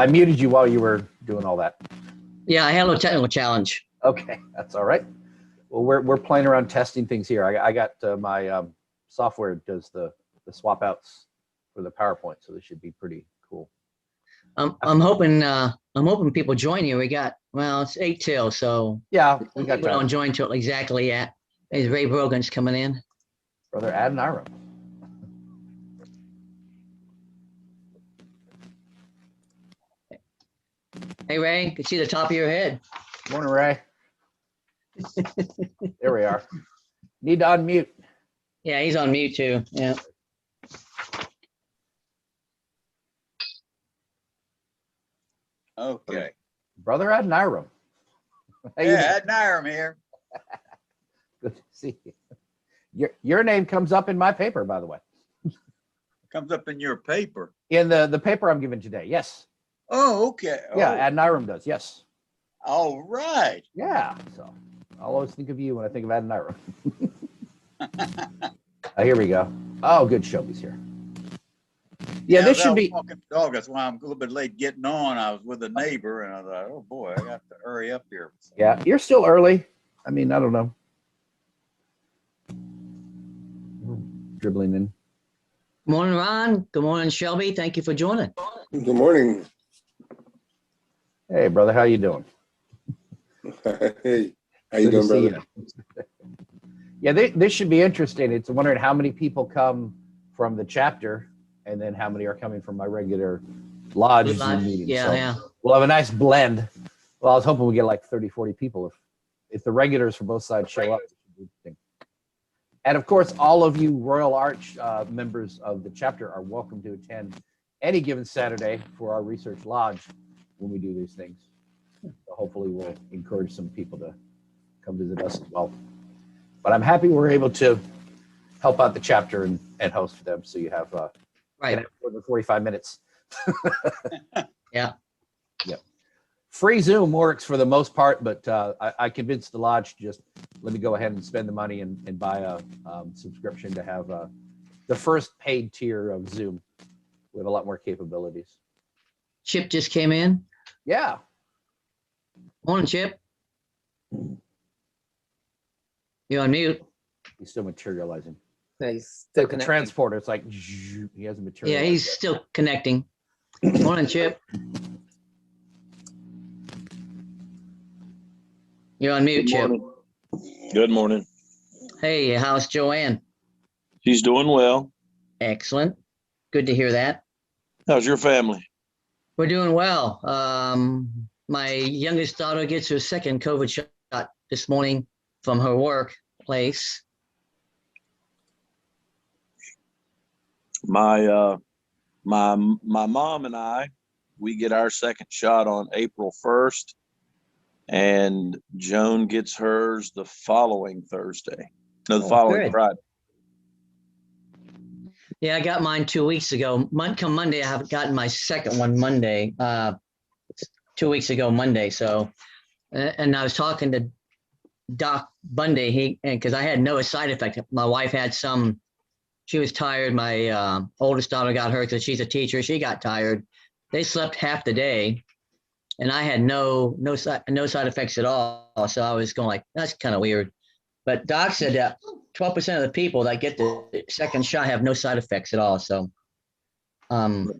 I muted you while you were doing all that. Yeah, I had a little technical challenge. Okay, that's all right. Well, we're playing around testing things here. I got my software does the swap outs for the PowerPoint, so this should be pretty cool. I'm hoping people join you. It's 8 till, so yeah, we got people don't join till exactly at as Ray Brogan's coming in. Brother Adoniram. Hey Ray, can see the top of your head. Morning, Ray. There we are. Need to unmute. Yeah, he's on mute too. Yeah. Okay. Brother Adoniram. Yeah, Adoniram here. Good to see you. Your name comes up in my paper, by the way. Comes up in your paper. In the paper I'm giving today, yes. Oh, okay. Yeah, Adoniram does, yes. All right. Yeah, so I'll always think of you when I think of Adoniram. Here we go. Oh, good, Shelby's here. Yeah, this should be. Walking the dog. That's why I'm a little bit late getting on. I was with a neighbor, and I thought, oh boy, I got to hurry up here. Yeah, you're still early. I mean, I don't know. Dribbling in. Good morning, Ron. Good morning, Shelby. Thank you for joining. Good morning. Hey, brother, how you doing? Hey, how you doing, brother? Yeah, this should be interesting. It's wondering how many people come from the chapter, and then how many are coming from my regular lodge meeting. Yeah, so yeah. We'll have a nice blend. Well, I was hoping we get like 30, 40 people. If the regulars for both sides show up. And of course, all of you Royal Arch members of the chapter are welcome to attend any given Saturday for our research lodge when we do these things. So hopefully we'll encourage some people to come visit us as well. But I'm happy we're able to help out the chapter and host them, so you have right more than 45 minutes. Yeah. Yep. Free Zoom works for the most part, but I convinced the lodge to just let me go ahead and spend the money and buy a subscription to have the first paid tier of Zoom with a lot more capabilities. Chip just came in. Yeah. Morning, Chip. You're on mute. He's still materializing. Yeah, he's still Like the transporter, it's like he hasn't materialized. Yeah, he's still connecting. Morning, Chip. You're on mute, Chip. Good morning. Hey, how's Joanne? She's doing well. Excellent. Good to hear that. How's your family? We're doing well. My youngest daughter gets her second COVID shot this morning from her workplace. My mom and I, we get our second shot on April 1st, and Joan gets hers the following Thursday. No, the following good. Friday. Yeah, I got mine 2 weeks ago. Come Monday, I have gotten my second one Monday. 2 weeks ago Monday. So, and I was talking to Doc Bundy. Because I had no side effect. My wife had some. She was tired. My oldest daughter got hurt because she's a teacher. She got tired. They slept half the day, and I had no side effects at all. So I was going like, that's kind of weird. But Doc said that 12% of the people that get the second shot have no side effects at all. So I'm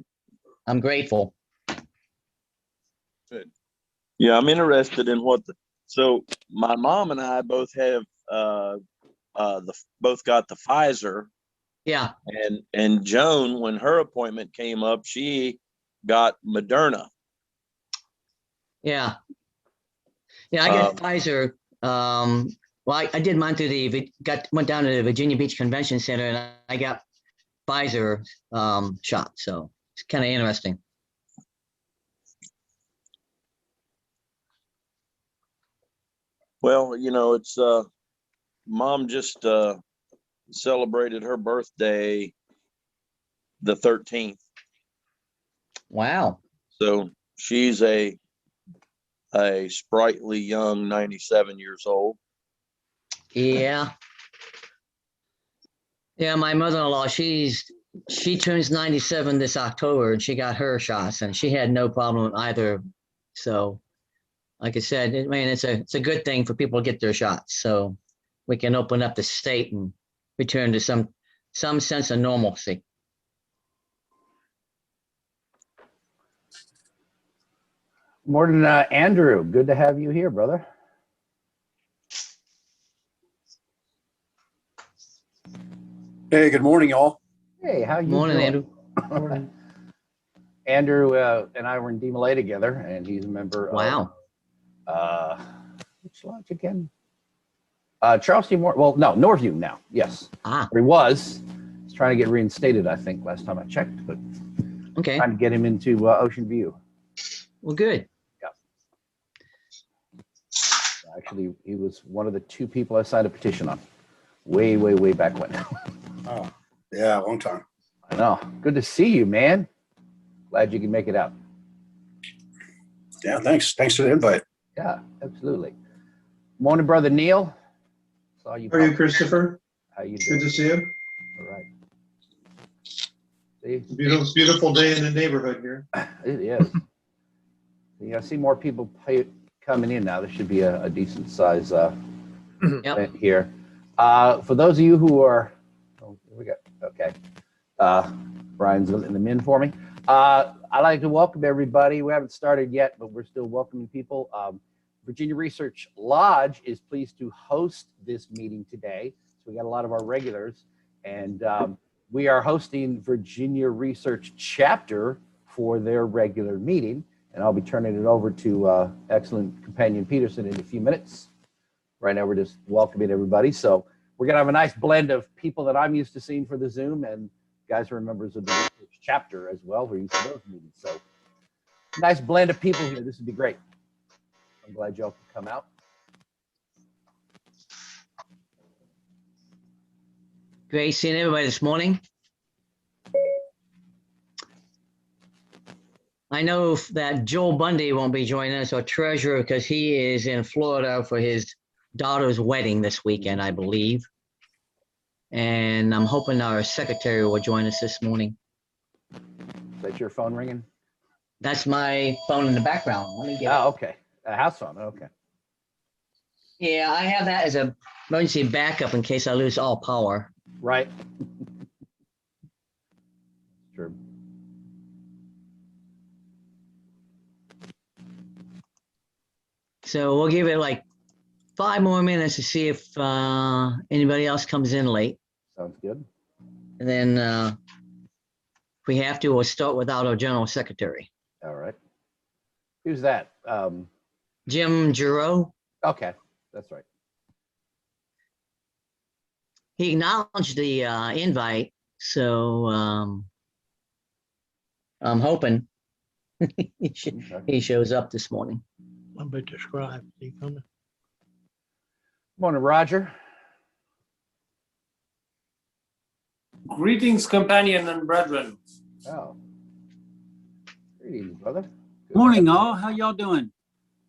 grateful. Good. Yeah, I'm interested in so my mom and I both have both got the Pfizer. Yeah. And Joan, when her appointment came up, she got Moderna. Yeah. Yeah, I got Pfizer. Well, I did mine through went down to the Virginia Beach Convention Center, and I got Pfizer shot. So it's kind of interesting. Well, it's mom just celebrated her birthday the 13th. Wow. So she's a sprightly young 97 years old. Yeah. Yeah, my mother-in-law, she's She turns 97 this October, and she got her shots, and she had no problem with either. So, like I said, it's a good thing for people to get their shots, so we can open up the state and return to some sense of normalcy. Morning, Andrew. Good to have you here, brother. Hey, good morning, y'all. Hey, how you Morning, doing? Andrew. Andrew and I were in DMLA together, and he's a member Wow. of, which lodge again? Charleston Moore. Well, no, Norview now. Yes. Ah, Or he was. He's trying to get reinstated, I think, last time I checked, but okay. trying to get him into Ocean View. Well, good. Actually, he was one of the 2 people I signed a petition on. Way, way, way back when. Oh, yeah, long time. I know. Good to see you, man. Glad you can make it out. Yeah, thanks. Thanks for the invite. Yeah, absolutely. Morning, brother Neil. Saw you. How are you, pop- Christopher? How you Good doing? to see you. All right. See, Beautiful day in the neighborhood here. it is. Yeah, I see more people coming in now. There should be a decent size Yep. event here. For those of you who are, we got okay. Brian's in them in for me. I'd like to welcome everybody. We haven't started yet, but we're still welcoming people. Virginia Research Lodge is pleased to host this meeting today. So we got a lot of our regulars, and we are hosting Virginia Research Chapter for their regular meeting. And I'll be turning it over to excellent companion Peterson in a few minutes. Right now, we're just welcoming everybody. So we're gonna have a nice blend of people that I'm used to seeing for the Zoom, and guys who are members of the research chapter as well. We're used to those meetings. So nice blend of people here. This would be great. I'm glad y'all could come out. Great seeing everybody this morning. I know that Joel Bundy won't be joining us, our treasurer, because he is in Florida for his daughter's wedding this weekend, I believe. And I'm hoping our secretary will join us this morning. Is that your phone ringing? That's my phone in the background. Let me get it. Oh, okay. A house phone. Okay. Yeah, I have that as a emergency backup in case I lose all power. Right. True. So we'll give it like 5 more minutes to see if anybody else comes in late. Sounds good. And then if we have to, we'll start without our general secretary. All right. Who's that? Jim Giroux, Okay. That's right. he acknowledged the invite, so I'm hoping he shows up this morning. I'm about to describe. See coming. Morning, Roger. Greetings, companion and brethren. Oh. Greetings, brother. Good. Morning, all. How y'all doing?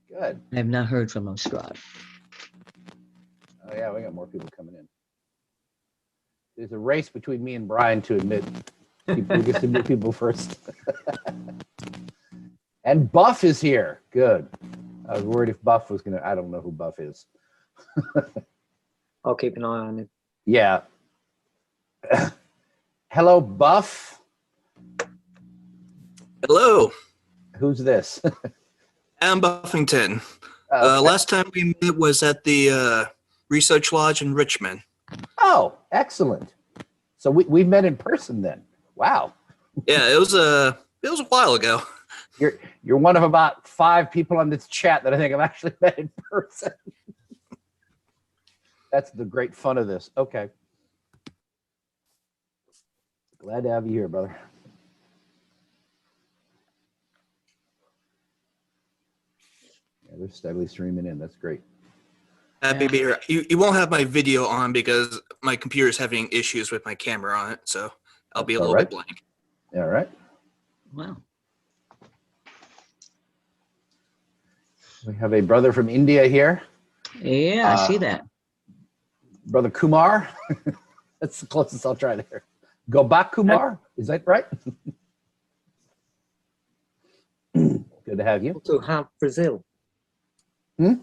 Good. I have not heard from him, Scribe. Oh, yeah, we got more people coming in. There's a race between me and Brian to admit people. We get to admit people first. And Buff is here. Good. I was worried if Buff was gonna. I don't know who Buff is. I'll keep an eye on it. Yeah. Hello, Buff. Hello, Who's this? I'm Buffington. Okay. Last time we met was at the Research Lodge in Richmond. Oh, excellent. So we've met in person then. Wow. Yeah, it was a while ago. You're one of about 5 people on this chat that I think I've actually met in person. That's the great fun of this. Okay. Glad to have you here, brother. Yeah, they're steadily streaming in. That's great. Happy to be here. You won't have my video on because my computer is having issues with my camera on it, so I'll be a All little right. bit blank. All right. Wow. We have a brother from India here. Yeah, I see that. Brother Kumar. That's the closest I'll try there. Gobakumar, is that right? Good to have you. Also have Brazil. Hmm?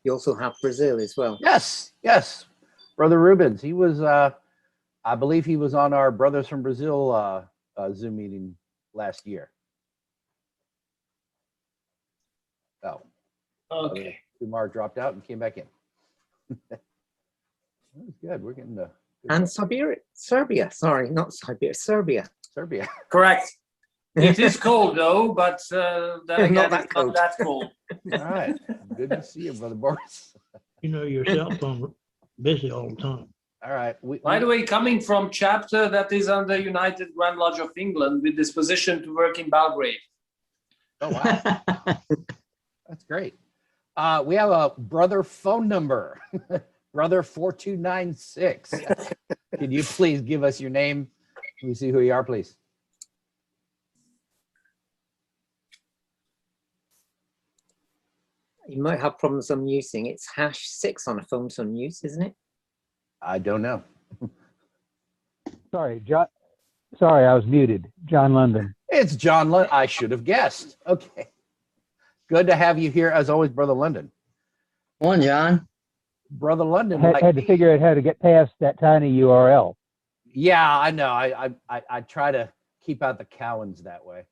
You also have Brazil as well. Yes, yes. Brother Rubens, he was, I believe he was on our Brothers from Brazil Zoom meeting last year. Oh. Okay. Kumar dropped out and came back in. That was good. We're getting the. And Serbia. Sorry, not Siberia. Serbia. Serbia. Correct. It is cold though, but then again, Not that it's cold. not that cold. All right. Good to see you, Brother Boris. You know your cell phone busy all the time. All right. By the way, coming from chapter that is under United Grand Lodge of England with disposition to work in Belgrade. Oh, wow. That's great. We have a brother phone number, brother 4296. Could you please give us your name? Let me see who you are, please. You might have problems unmuting. It's #6 on a phone to unmute, isn't it? I don't know. Sorry, John. Sorry, I was muted. John London. It's John London. I should have guessed. Okay. Good to have you here, as always, Brother London. One, John. Brother London. Had to figure out how to get past that tiny URL. Yeah, I know. I try to keep out the Cowans that way,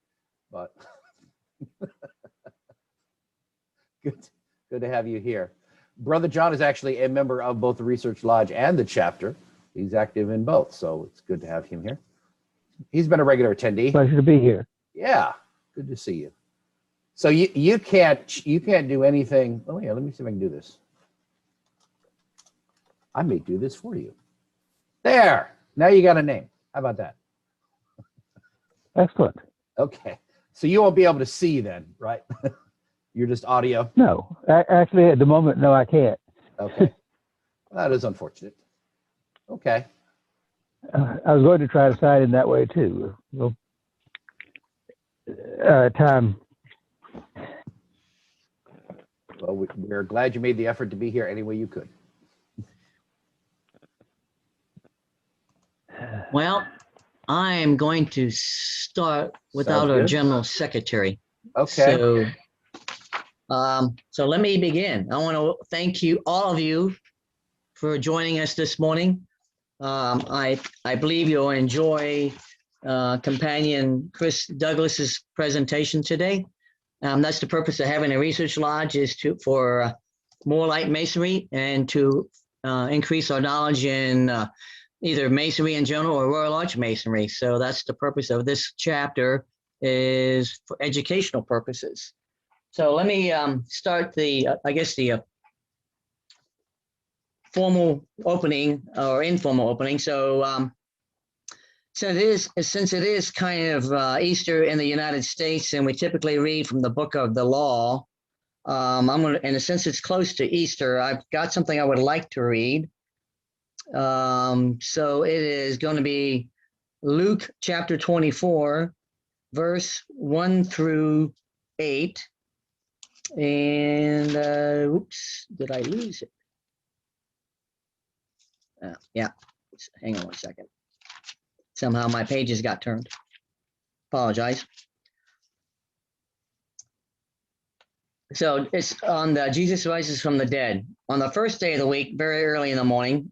but good to have you here. Brother John is actually a member of both the Research Lodge and the chapter. He's active in both, so it's good to have him here. He's been a regular attendee. Pleasure to be here. Yeah, good to see you. So you can't do anything. Oh yeah, let me see if I can do this. I may do this for you. There. Now you got a name. How about that? Excellent. Okay. So you won't be able to see then, right? You're just audio. No, actually, at the moment, no, I can't. Okay. That is unfortunate. Okay. I was going to try to sign in that way too. Well, time. Well, we're glad you made the effort to be here any way you could. Well, I am going to start without Sounds our good. general secretary. Okay. So let me begin. I want to thank you, all of you, for joining us this morning. I believe you'll enjoy companion Chris Douglas's presentation today. That's the purpose of having a research lodge, is for more light masonry and to increase our knowledge in either masonry in general or Royal Arch masonry. So that's the purpose of this chapter, is for educational purposes. So let me start the formal opening or informal opening. So since it is kind of Easter in the United States, and we typically read from the book of the law, and since it's close to Easter, I've got something I would like to read. So it is going to be Luke chapter 24, verse 1 through 8. And oops, did I lose it? Yeah, hang on one second. Somehow my pages got turned. Apologize. So it's on the Jesus rises from the dead. On the first day of the week, very early in the morning,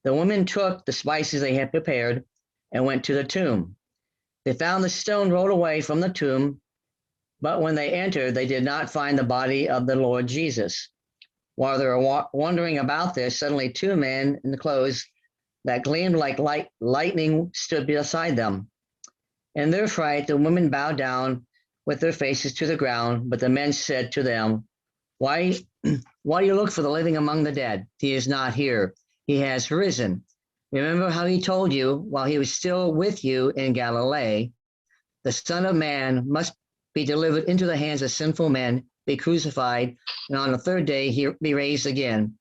the women took the spices they had prepared and went to the tomb. They found the stone rolled away from the tomb, but when they entered, they did not find the body of the Lord Jesus. While they were wondering about this, suddenly two men in the clothes that gleamed like lightning stood beside them. In their fright, the women bowed down with their faces to the ground, but the men said to them, Why do you look for the living among the dead? He is not here. He has risen. Remember how he told you while he was still with you in Galilee, the Son of Man must be delivered into the hands of sinful men, be crucified, and on the third day he be raised again.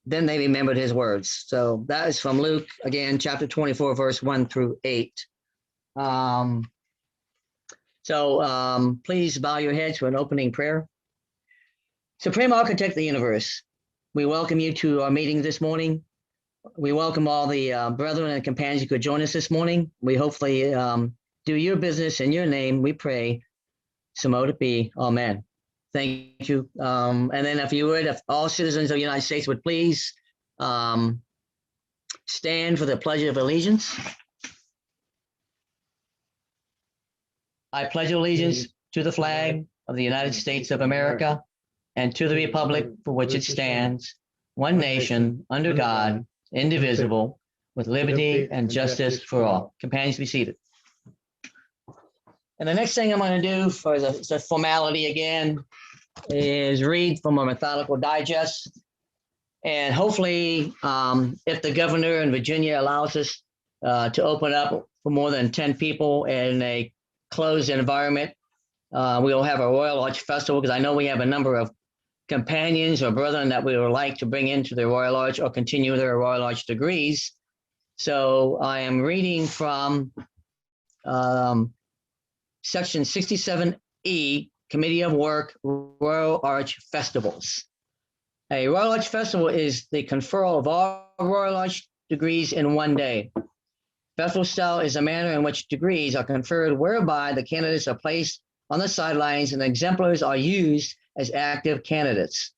Then they remembered his words. So that is from Luke, again, chapter 24, verse 1 through 8. Please bow your heads for an opening prayer. Supreme Architect of the universe, we welcome you to our meeting this morning. we welcome all the brethren and companions who could join us this morning. We hopefully do your business in your name. We pray. So mote it be. Amen. Thank you. And then if all citizens of the United States would please stand for the Pledge of Allegiance. I pledge allegiance to the flag of the United States of America and to the republic for which it stands, one nation, under God, indivisible, with liberty and justice for all. Companions, be seated. And the next thing I'm going to do for the formality again is read from a methodical digest. And hopefully, if the governor in Virginia allows us to open up for more than 10 people in a closed environment, we will have a Royal Arch Festival, because I know we have a number of companions or brethren that we would like to bring into the Royal Arch or continue their Royal Arch degrees. So I am reading from Section 67E, Committee of Work, Royal Arch Festivals. A Royal Arch Festival is the conferral of all Royal Arch degrees in one day. Festival style is a manner in which degrees are conferred whereby the candidates are placed on the sidelines and exemplars are used as active candidates.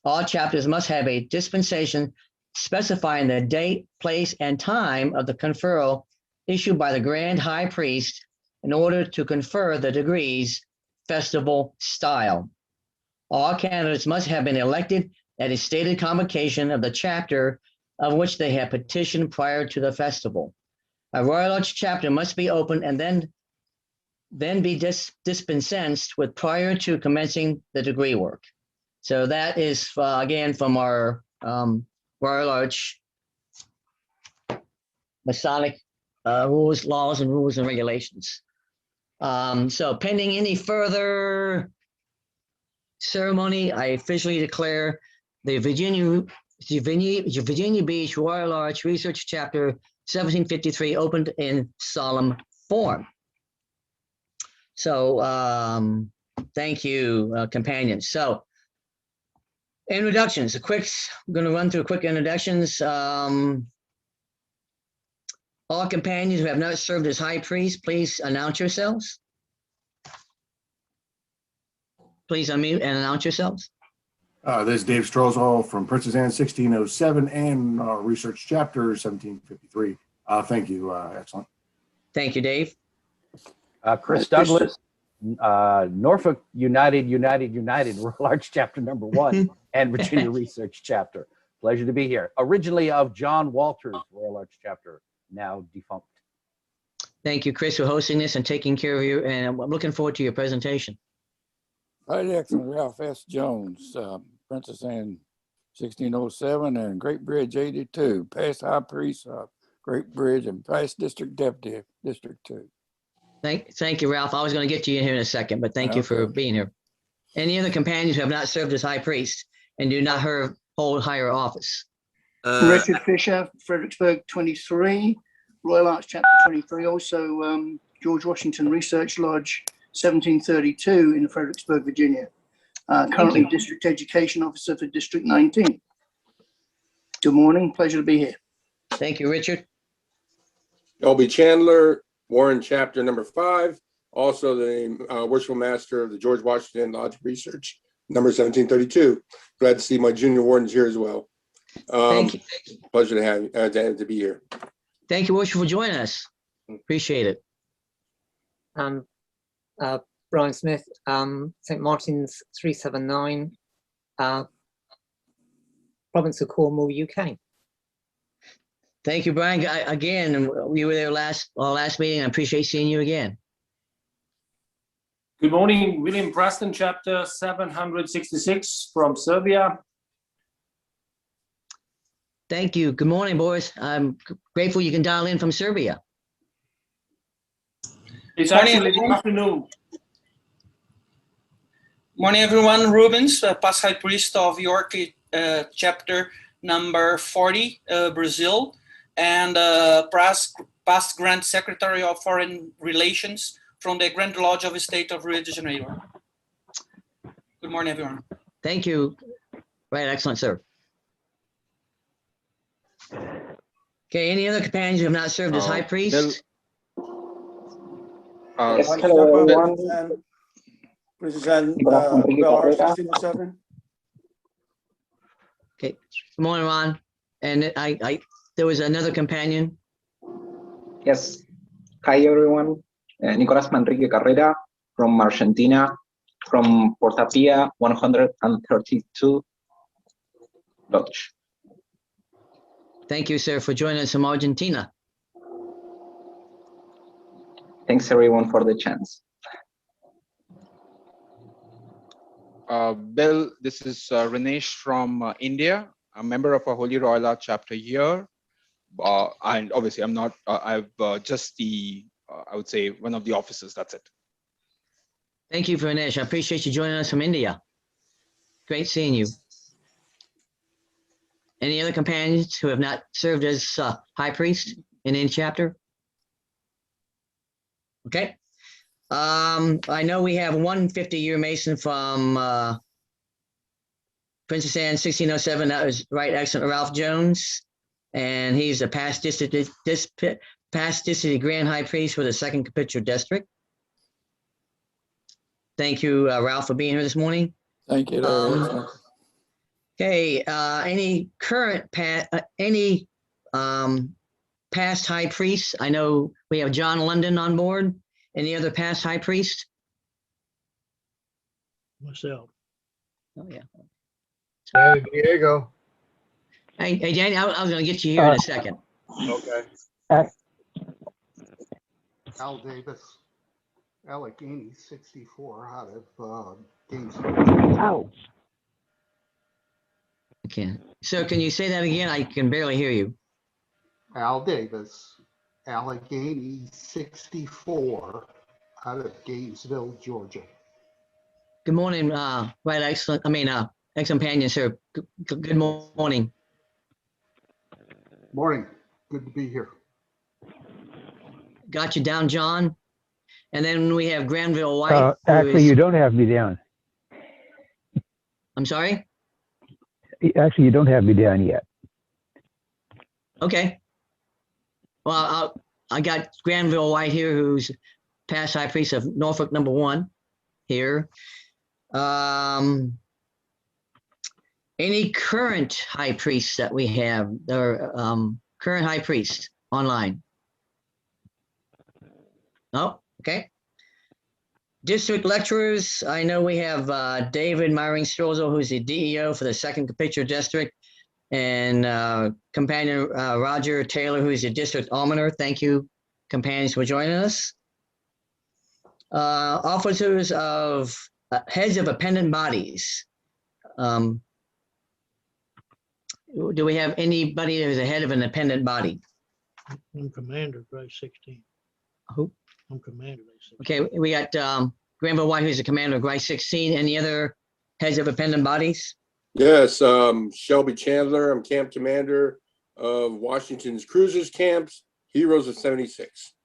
All chapters must have a dispensation specifying the date, place, and time of the conferral issued by the Grand High Priest in order to confer the degrees festival style. All candidates must have been elected at a stated convocation of the chapter of which they have petitioned prior to the festival. A Royal Arch chapter must be opened and then be dispensed with prior to commencing the degree work. So that is again from our Royal Arch Masonic rules, laws, and rules and regulations. So pending any further ceremony, I officially declare the Virginia Beach Royal Arch Research Chapter 1753 opened in solemn form. So thank you, companions. So introductions, I'm going to run through quick introductions. All companions who have not served as high priest, please announce yourselves. Please unmute and announce yourselves. This is Dave Strozal from Princess Anne 1607 and Research Chapter 1753. Thank you. Excellent. Thank you, Dave. Chris Douglas, Norfolk United Royal Arch Chapter number 1 and Virginia Research Chapter. Pleasure to be here. Originally of John Walters Royal Arch Chapter, now defunct. Thank you, Chris, for hosting this and taking care of you. And I'm looking forward to your presentation. Right, excellent. Ralph S. Jones, Princess Anne 1607 and Great Bridge 82, past High Priest, Great Bridge, and past District Deputy, District 2. Thank you, Ralph. I was going to get to you here in a second, but thank you for being here. Any other companions who have not served as high priest and do not hold higher office? Richard Fisher, Fredericksburg 23, Royal Arch Chapter 23, also George Washington Research Lodge 1732 in Fredericksburg, Virginia. Currently District Education Officer for District 19. Good morning, pleasure to be here. Thank you, Richard. L.B. Chandler, Warren Chapter number 5, also the Worshipful Master of the George Washington Lodge Research, number 1732. Glad to see my junior wardens here as well. Thank you. Pleasure to have you, to be here. Thank you, Worship, for joining us. Appreciate it. Brian Smith, St. Martin's 379, Province of Cornwall, UK. Thank you, Brian. Again, we were there last meeting. I appreciate seeing you again. Good morning, William Preston, Chapter 766 from Serbia. Thank you. Good morning, boys. I'm grateful you can dial in from Serbia. It's actually the afternoon. Morning, everyone. Rubens, past High Priest of York, Chapter number 40, Brazil, and past Grand Secretary of Foreign Relations from the Grand Lodge of the State of Rio de Janeiro. Good morning, everyone. Thank you. Right, excellent, sir. Okay, any other companions who have not served as high priest? Yes, Hello, everyone. Princess Anne, Bell 1607. Okay, good morning, Ron. And there was another companion. Yes. Hi, everyone. Nicolas Manrique Carrera from Argentina, from Portapia 132 Lodge. Thank you, sir, for joining us from Argentina. Thanks, everyone, for the chance. Bill, this is Ranesh from India, a member of a Holy Royal Arch chapter here. And obviously, I'm not, I've just the, I would say, one of the officers, that's it. Thank you, Ranesh. I appreciate you joining us from India. Great seeing you. Any other companions who have not served as high priest in any chapter? Okay. I know we have one 50-year Mason from Princess Anne 1607. That was Right Excellent Ralph Jones. And he's a past district Grand High Priest for the 2nd Capitular District. Thank you, Ralph, for being here this morning. Thank you. Okay, any current past high priests? I know we have John London on board. Any other past high priest? Myself. Oh yeah. Danny Diego. Hey Danny, I was going to get you here in a second. Okay. Al Davis, Allegheny 64 out of Gainesville. Ow. Okay. Sir, can you say that again? I can barely hear you. Al Davis, Allegheny 64 out of Gainesville, Georgia. Good morning, Right Excellent. Ex-companion, sir. Good morning. Morning. Good to be here. Got you down, John. And then we have Granville White. Actually, you don't have me down. I'm sorry? Actually, you don't have me down yet. Okay. Well, I got Granville White here, who's past high priest of Norfolk #1 here. Any current high priests that we have, or current high priest online? No, okay. District lecturers, I know we have David Myring Strozel, who's the DEO for the 2nd Capitular District, and companion Roger Taylor, who's the district almoner. Thank you, companions, for joining us. Officers of heads of appendant bodies. Do we have anybody who's a head of an appendant body? I'm commander, grade 16. Who? I'm commander, grade 16. Okay, we got Granville White, who's the commander of grade 16. Any other heads of appendant bodies? Yes, Shelby Chandler. I'm camp commander of Washington's Cruisers Camps, Heroes of 76.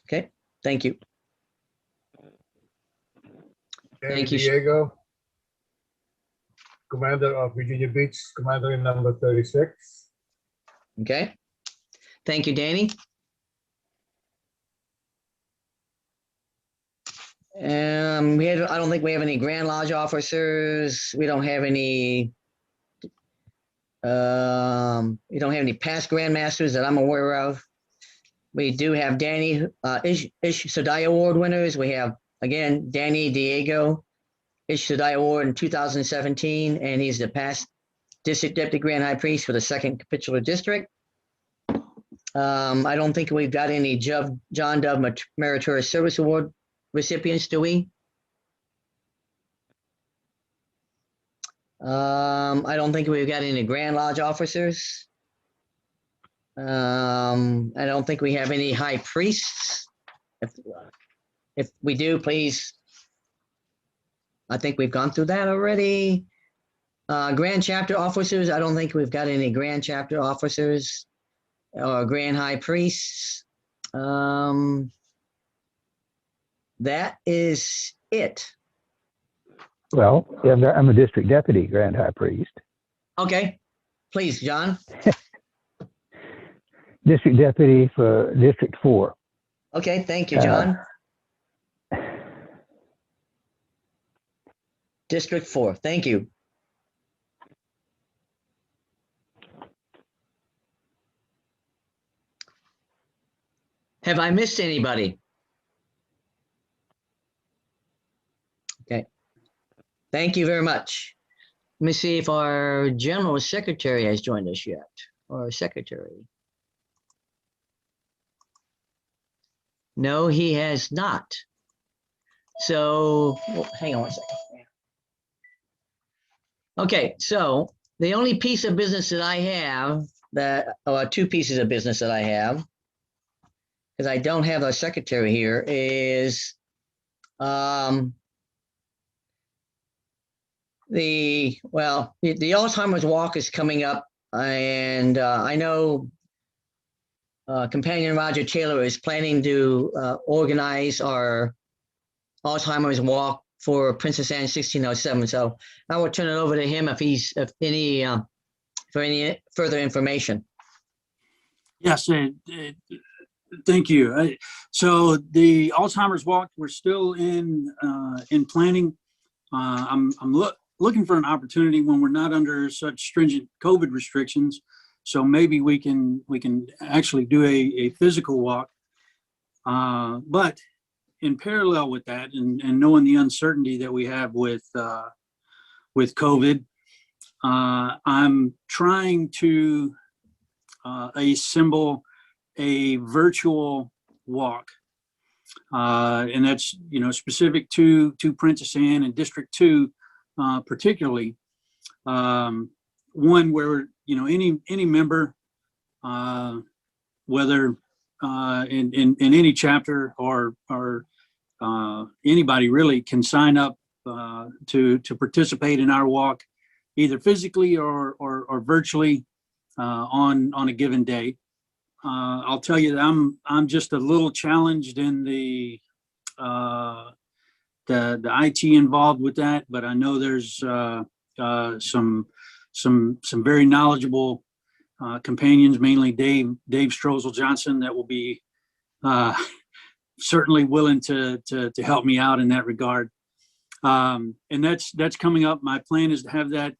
Okay, thank you. Danny Thank you. Diego, commander of Virginia Beach, commander in number 36. Okay, thank you, Danny. I don't think we have any Grand Lodge officers. We don't have any. We don't have any past Grand Masters that I'm aware of. We do have Danny Ish Sadai Award winners. We have again Danny Diego, Ish Sadai Award in 2017, and he's the past District Deputy Grand High Priest for the 2nd Capitular District. I don't think we've got any John Dove Meritorious Service Award recipients, do we? I don't think we've got any Grand Lodge officers. I don't think we have any high priests. If we do, please. I think we've gone through that already. Grand chapter officers, I don't think we've got any grand chapter officers or grand high priests. That is it. Well, yeah, I'm a district deputy grand high priest. Okay, please, John. district deputy for District 4. Okay, thank you, John. District 4, thank you. Have I missed anybody? Okay, thank you very much. Let me see if our general secretary has joined us yet, or secretary. No, he has not. So, oh, hang on one second. Okay, so the only piece of business that I have two pieces of business that I have, because I don't have a secretary here, is the Alzheimer's Walk is coming up, and I know Companion Roger Taylor is planning to organize our Alzheimer's Walk for Princess Anne 1607. So I will turn it over to him for any further information. Yes, thank you. So the Alzheimer's Walk, we're still in planning. I'm looking for an opportunity when we're not under such stringent COVID restrictions. So maybe we can actually do a physical walk. But in parallel with that, and knowing the uncertainty that we have with COVID, I'm trying to assemble a virtual walk, and that's specific to Princess Anne and District 2, particularly. One where any member, whether in any chapter or anybody really, can sign up to participate in our walk, either physically or virtually on a given day. I'll tell you that I'm just a little challenged in the IT involved with that, but I know there's some very knowledgeable companions, mainly Dave Strozel Johnson, that will be certainly willing to help me out in that regard. And that's coming up. My plan is to have that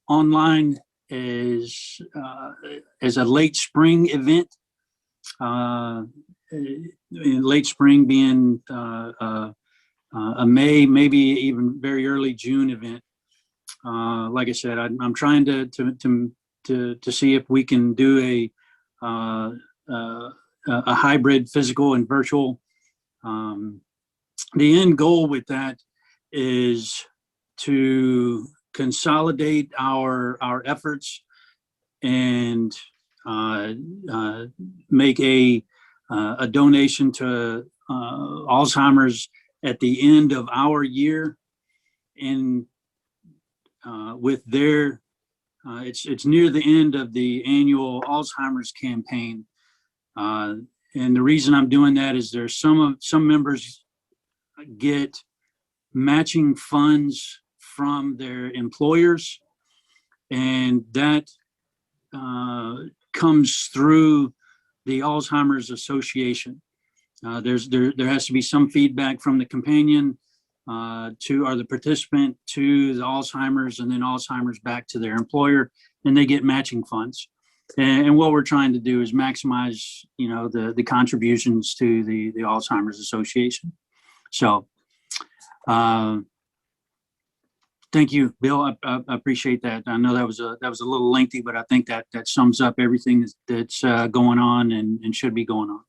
online as a late spring event. Late spring being a May, maybe even very early June event. Like I said, I'm trying to see if we can do a hybrid physical and virtual. The end goal with that is to consolidate our efforts and make a donation to Alzheimer's at the end of our year, and with their it's near the end of the annual Alzheimer's campaign, and the reason I'm doing that is there's some members get matching funds from their employers, and that comes through the Alzheimer's Association. There has to be some feedback from the companion or the participant to the Alzheimer's, and then Alzheimer's back to their employer, and they get matching funds. And what we're trying to do is maximize, the contributions to the Alzheimer's Association. So, thank you, Bill. I appreciate that. I know that was a little lengthy, but I think that sums up everything that's going on and should be going on.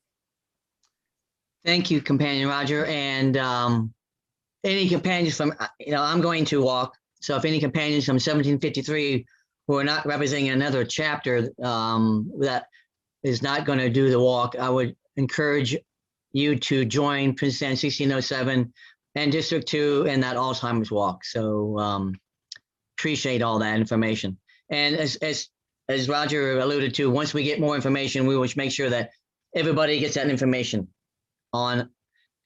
Thank you, Companion Roger. And any companions from, I'm going to walk. So if any companions from 1753 who are not representing another chapter that is not going to do the walk, I would encourage you to join Princess Anne 1607 and District 2 in that Alzheimer's walk. So appreciate all that information. And as Roger alluded to, once we get more information, we will make sure that everybody gets that information on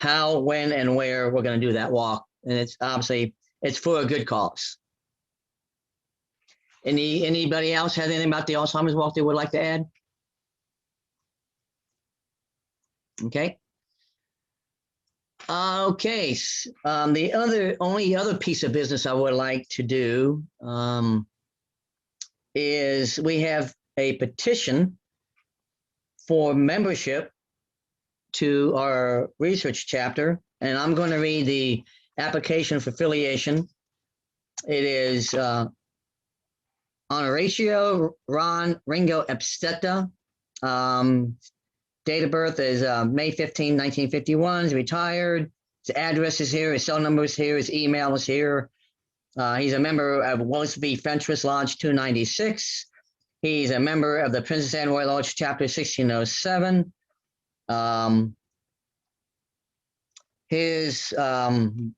how, when, and where we're going to do that walk. And it's obviously, it's for a good cause. Anybody else have anything about the Alzheimer's walk they would like to add? Okay. Okay. The only other piece of business I would like to do is we have a petition for membership to our research chapter, and I'm going to read the application for affiliation. It is Honoratio Ron Ringo Epsteta. Date of birth is May 15, 1951. He's retired. His address is here. His cell number is here. His email is here. He's a member of Willis v. Fentress Lodge 296. He's a member of the Princess Anne Royal Lodge Chapter 1607. His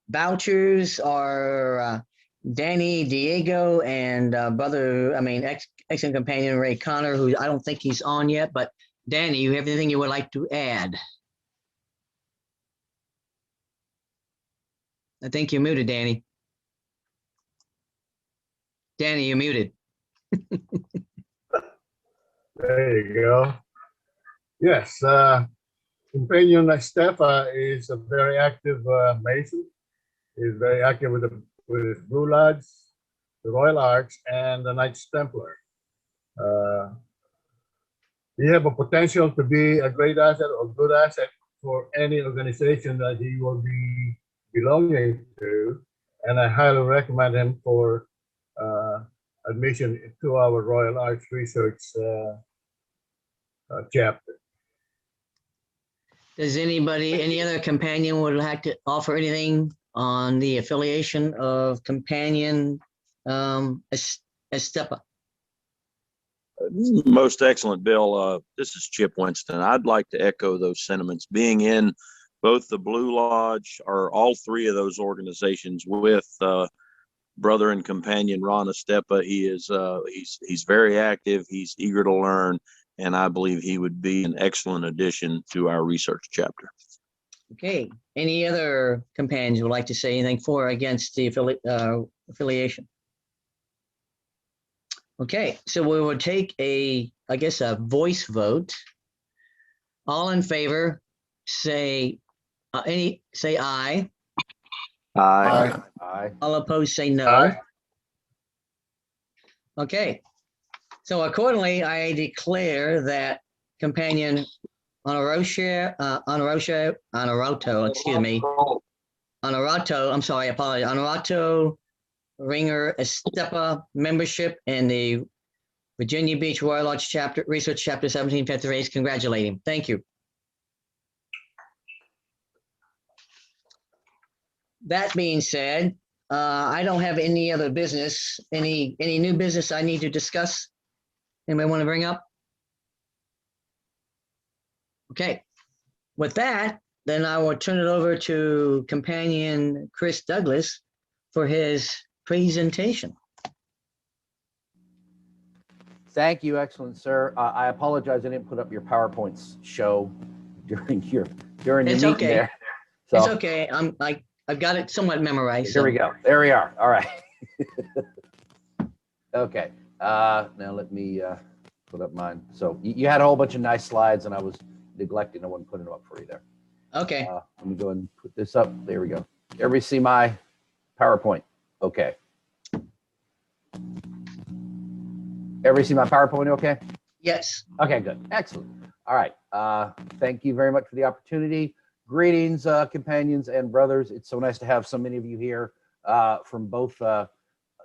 vouchers are Danny Diego and ex companion Ray Connor, who I don't think he's on yet. But Danny, you have anything you would like to add? I think you're muted, Danny. Danny, you're muted. There you go. Yes, companion Stefa is a very active Mason. He's very active with his Blue Lodge, the Royal Arch, and the Knights Templar. He have a potential to be a great asset or good asset for any organization that he will be belonging to, and I highly recommend him for admission to our Royal Arch Research chapter. Does any other companion would like to offer anything on the affiliation of companion Estepa? Most excellent, Bill. This is Chip Winston. I'd like to echo those sentiments. Being in both the Blue Lodge or all three of those organizations with brother and companion Ron Estepa, he's very active. He's eager to learn, and I believe he would be an excellent addition to our research chapter. Okay. Any other companions would like to say anything for or against the affiliation? Okay, so we will take a voice vote. All in favor, say aye. Aye. Aye. All opposed, say no. Aye. Okay, so accordingly, I declare that companion Honorato, I'm sorry, I apologize. Honorato Ringer Estepa membership in the Virginia Beach Royal Lodge Chapter Research Chapter 1753. Congratulate him. Thank you. That being said, I don't have any other business. Any new business I need to discuss? Anybody want to bring up? Okay. With that, then I will turn it over to companion Chris Douglas for his presentation. Thank you, excellent sir. I apologize I didn't put up your PowerPoints show during your It's meeting okay. there. So It's okay. I've got it somewhat memorized. here we go. There we are. All right. Okay. Now let me put up mine. So you had a whole bunch of nice slides, and I was neglecting. I wasn't putting them up for you there. Okay. Let me go and put this up. There we go. Everybody see my PowerPoint? Okay. Everybody see my PowerPoint okay? Yes. Okay, good. Excellent. All right. Thank you very much for the opportunity. Greetings, companions and brothers. It's so nice to have so many of you here from both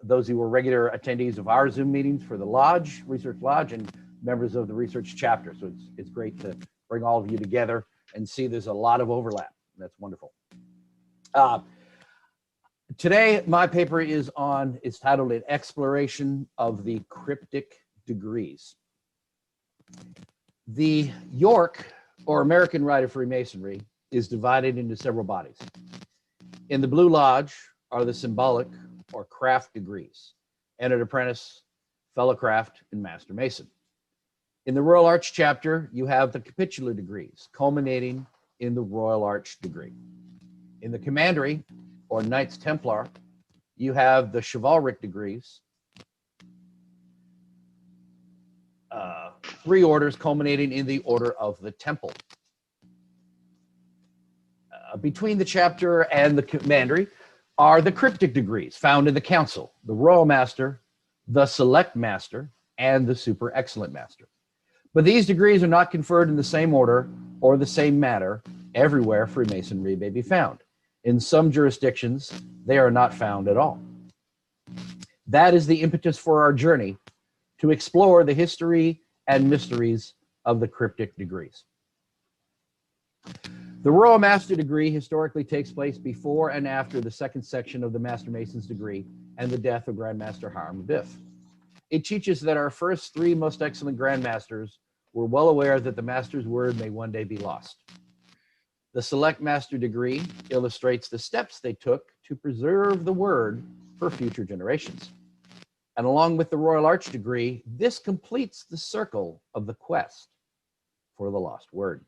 those who were regular attendees of our Zoom meetings for the Lodge, Research Lodge, and members of the research chapter. So it's great to bring all of you together and see there's a lot of overlap. That's wonderful. Today, my paper is titled An Exploration of the Cryptic Degrees. The York, or American Rite of Freemasonry, is divided into several bodies. In the Blue Lodge are the symbolic or craft degrees: entered apprentice, fellow craft, and master mason. In the Royal Arch chapter, you have the capitular degrees, culminating in the Royal Arch degree. In the commandery, or Knights Templar, you have the chivalric degrees, 3 orders culminating in the Order of the Temple. Between the chapter and the commandery are the cryptic degrees found in the council, the royal master, the select master, and the super excellent master. But these degrees are not conferred in the same order or the same manner everywhere Freemasonry may be found. In some jurisdictions, they are not found at all. That is the impetus for our journey to explore the history and mysteries of the cryptic degrees. The Royal Master degree historically takes place before and after the second section of the Master Mason's degree and the death of Grand Master Hiram Abiff. It teaches that our first three most excellent Grand Masters were well aware that the Master's word may one day be lost. The Select Master degree illustrates the steps they took to preserve the word for future generations. And along with the Royal Arch degree, this completes the circle of the quest for the lost word.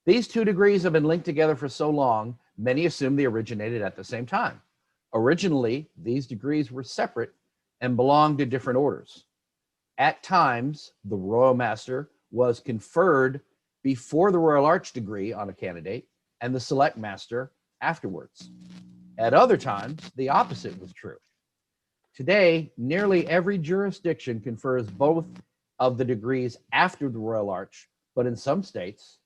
These two degrees have been linked together for so long, many assume they originated at the same time. Originally, these degrees were separate and belonged to different orders. At times, the Royal Master was conferred before the Royal Arch degree on a candidate and the Select Master afterwards. At other times, the opposite was true. Today, nearly every jurisdiction confers both of the degrees after the Royal Arch, but in some states,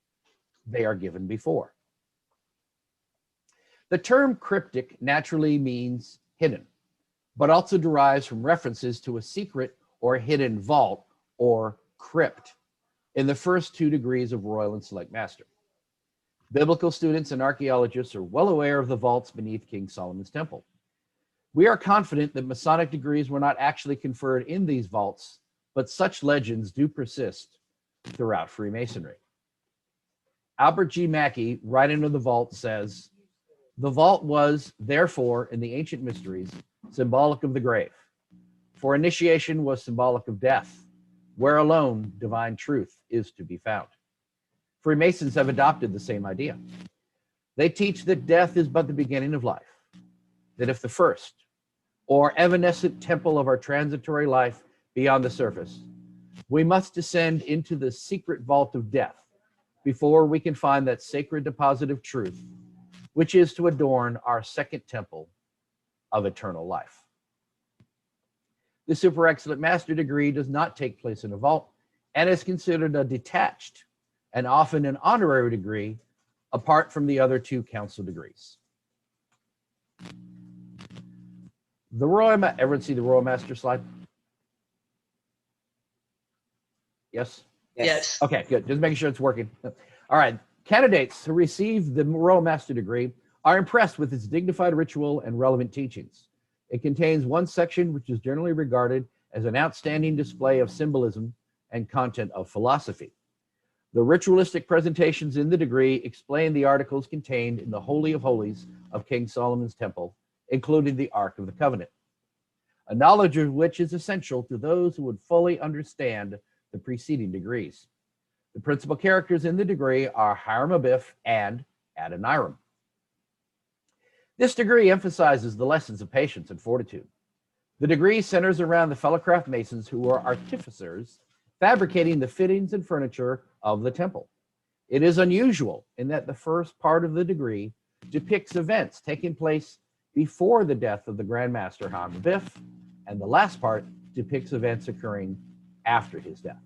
they are given before. The term cryptic naturally means hidden, but also derives from references to a secret or hidden vault or crypt in the first two degrees of Royal and Select Master. Biblical students and archaeologists are well aware of the vaults beneath King Solomon's temple. We are confident that Masonic degrees were not actually conferred in these vaults, but such legends do persist throughout Freemasonry. Albert G. Mackey, writing of the vault, says, "The vault was, therefore, in the ancient mysteries, symbolic of the grave, for initiation was symbolic of death, where alone divine truth is to be found." Freemasons have adopted the same idea. They teach that death is but the beginning of life, that if the first or evanescent temple of our transitory life beyond the surface, we must descend into the secret vault of death before we can find that sacred deposit of truth, which is to adorn our second temple of eternal life. The Super Excellent Master degree does not take place in a vault and is considered a detached and often an honorary degree apart from the other two council degrees. The Royal everyone see the Royal Master slide? Yes? Yes. Okay, good. Just making sure it's working. All right. Candidates who receive the Royal Master degree are impressed with its dignified ritual and relevant teachings. It contains one section which is generally regarded as an outstanding display of symbolism and content of philosophy. The ritualistic presentations in the degree explain the articles contained in the Holy of Holies of King Solomon's Temple, including the Ark of the Covenant, a knowledge of which is essential to those who would fully understand the preceding degrees. The principal characters in the degree are Hiram Abiff and Adoniram. This degree emphasizes the lessons of patience and fortitude. The degree centers around the fellowcraft masons who are artificers, fabricating the fittings and furniture of the temple. It is unusual in that the first part of the degree depicts events taking place before the death of the Grand Master Hiram Abiff, and the last part depicts events occurring after his death.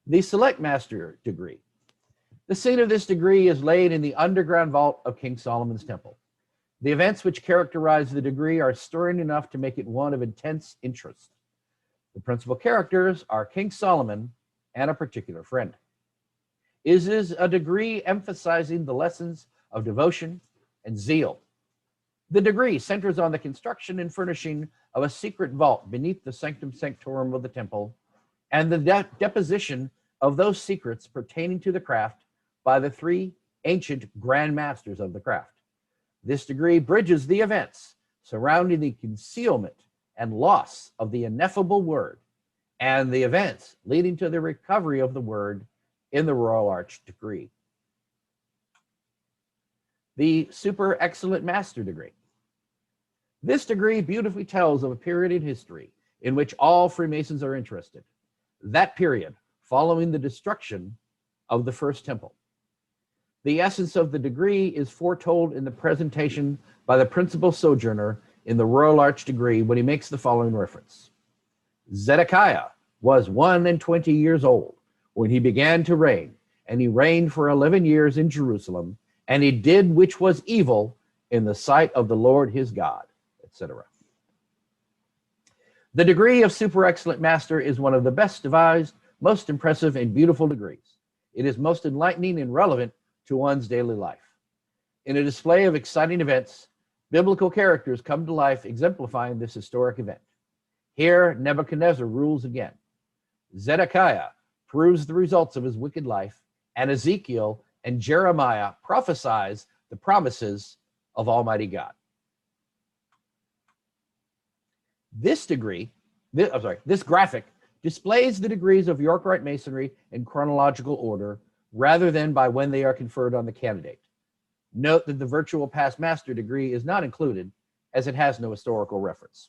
The Select Master degree. The scene of this degree is laid in the underground vault of King Solomon's Temple. The events which characterize the degree are stirring enough to make it one of intense interest. The principal characters are King Solomon and a particular friend. It is a degree emphasizing the lessons of devotion and zeal. The degree centers on the construction and furnishing of a secret vault beneath the sanctum sanctorum of the temple and the deposition of those secrets pertaining to the craft by the three ancient grand masters of the craft. This degree bridges the events surrounding the concealment and loss of the ineffable word and the events leading to the recovery of the word in the Royal Arch degree. The Super Excellent Master degree. This degree beautifully tells of a period in history in which all Freemasons are interested. That period following the destruction of the First Temple. The essence of the degree is foretold in the presentation by the principal sojourner in the Royal Arch degree when he makes the following reference. Zedekiah was 21 years old when he began to reign, and he reigned for 11 years in Jerusalem, and he did which was evil in the sight of the Lord his God, etc. The degree of super excellent master is one of the best devised, most impressive and beautiful degrees. It is most enlightening and relevant to one's daily life. In a display of exciting events, biblical characters come to life exemplifying this historic event. Here, Nebuchadnezzar rules again. Zedekiah proves the results of his wicked life, and Ezekiel and Jeremiah prophesies the promises of Almighty God. This graphic displays the degrees of York Rite Masonry in chronological order rather than by when they are conferred on the candidate. Note that the virtual past master degree is not included as it has no historical reference.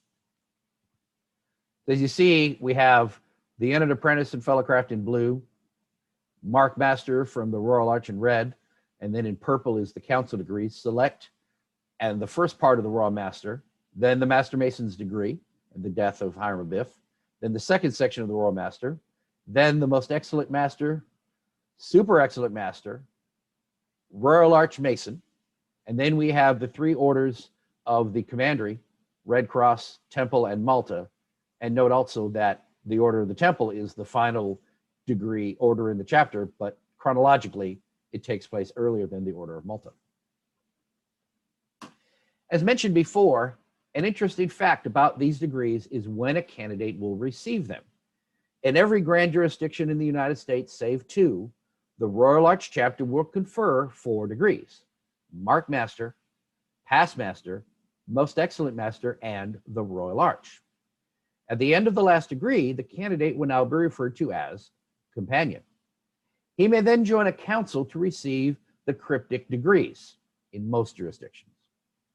As you see, we have the Entered Apprentice and Fellowcraft in blue, Mark Master from the Royal Arch in red, and then in purple is the Council degree, Select, and the first part of the Royal Master, then the Master Mason's degree, and the death of Hiram Abiff, then the second section of the Royal Master, then the Most Excellent Master, Super Excellent Master, Royal Arch Mason, and then we have the three orders of the Commandery, Red Cross, Temple, and Malta. And note also that the Order of the Temple is the final degree order in the chapter, but chronologically, it takes place earlier than the Order of Malta. As mentioned before, an interesting fact about these degrees is when a candidate will receive them. In every grand jurisdiction in the United States, save two, the Royal Arch chapter will confer 4 degrees: Mark Master, Past Master, Most Excellent Master, and the Royal Arch. At the end of the last degree, the candidate will now be referred to as Companion. He may then join a council to receive the Cryptic Degrees in most jurisdictions.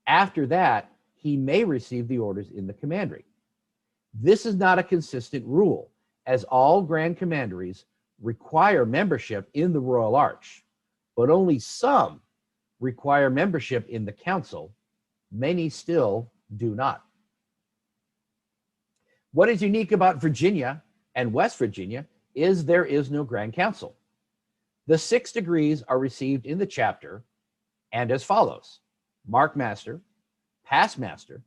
After that, he may receive the orders in the Commandery. This is not a consistent rule, as all Grand Commanderies require membership in the Royal Arch, but only some require membership in the Council. Many still do not. What is unique about Virginia and West Virginia is there is no Grand Council. The 6 degrees are received in the chapter and as follows: Mark Master, Past Master,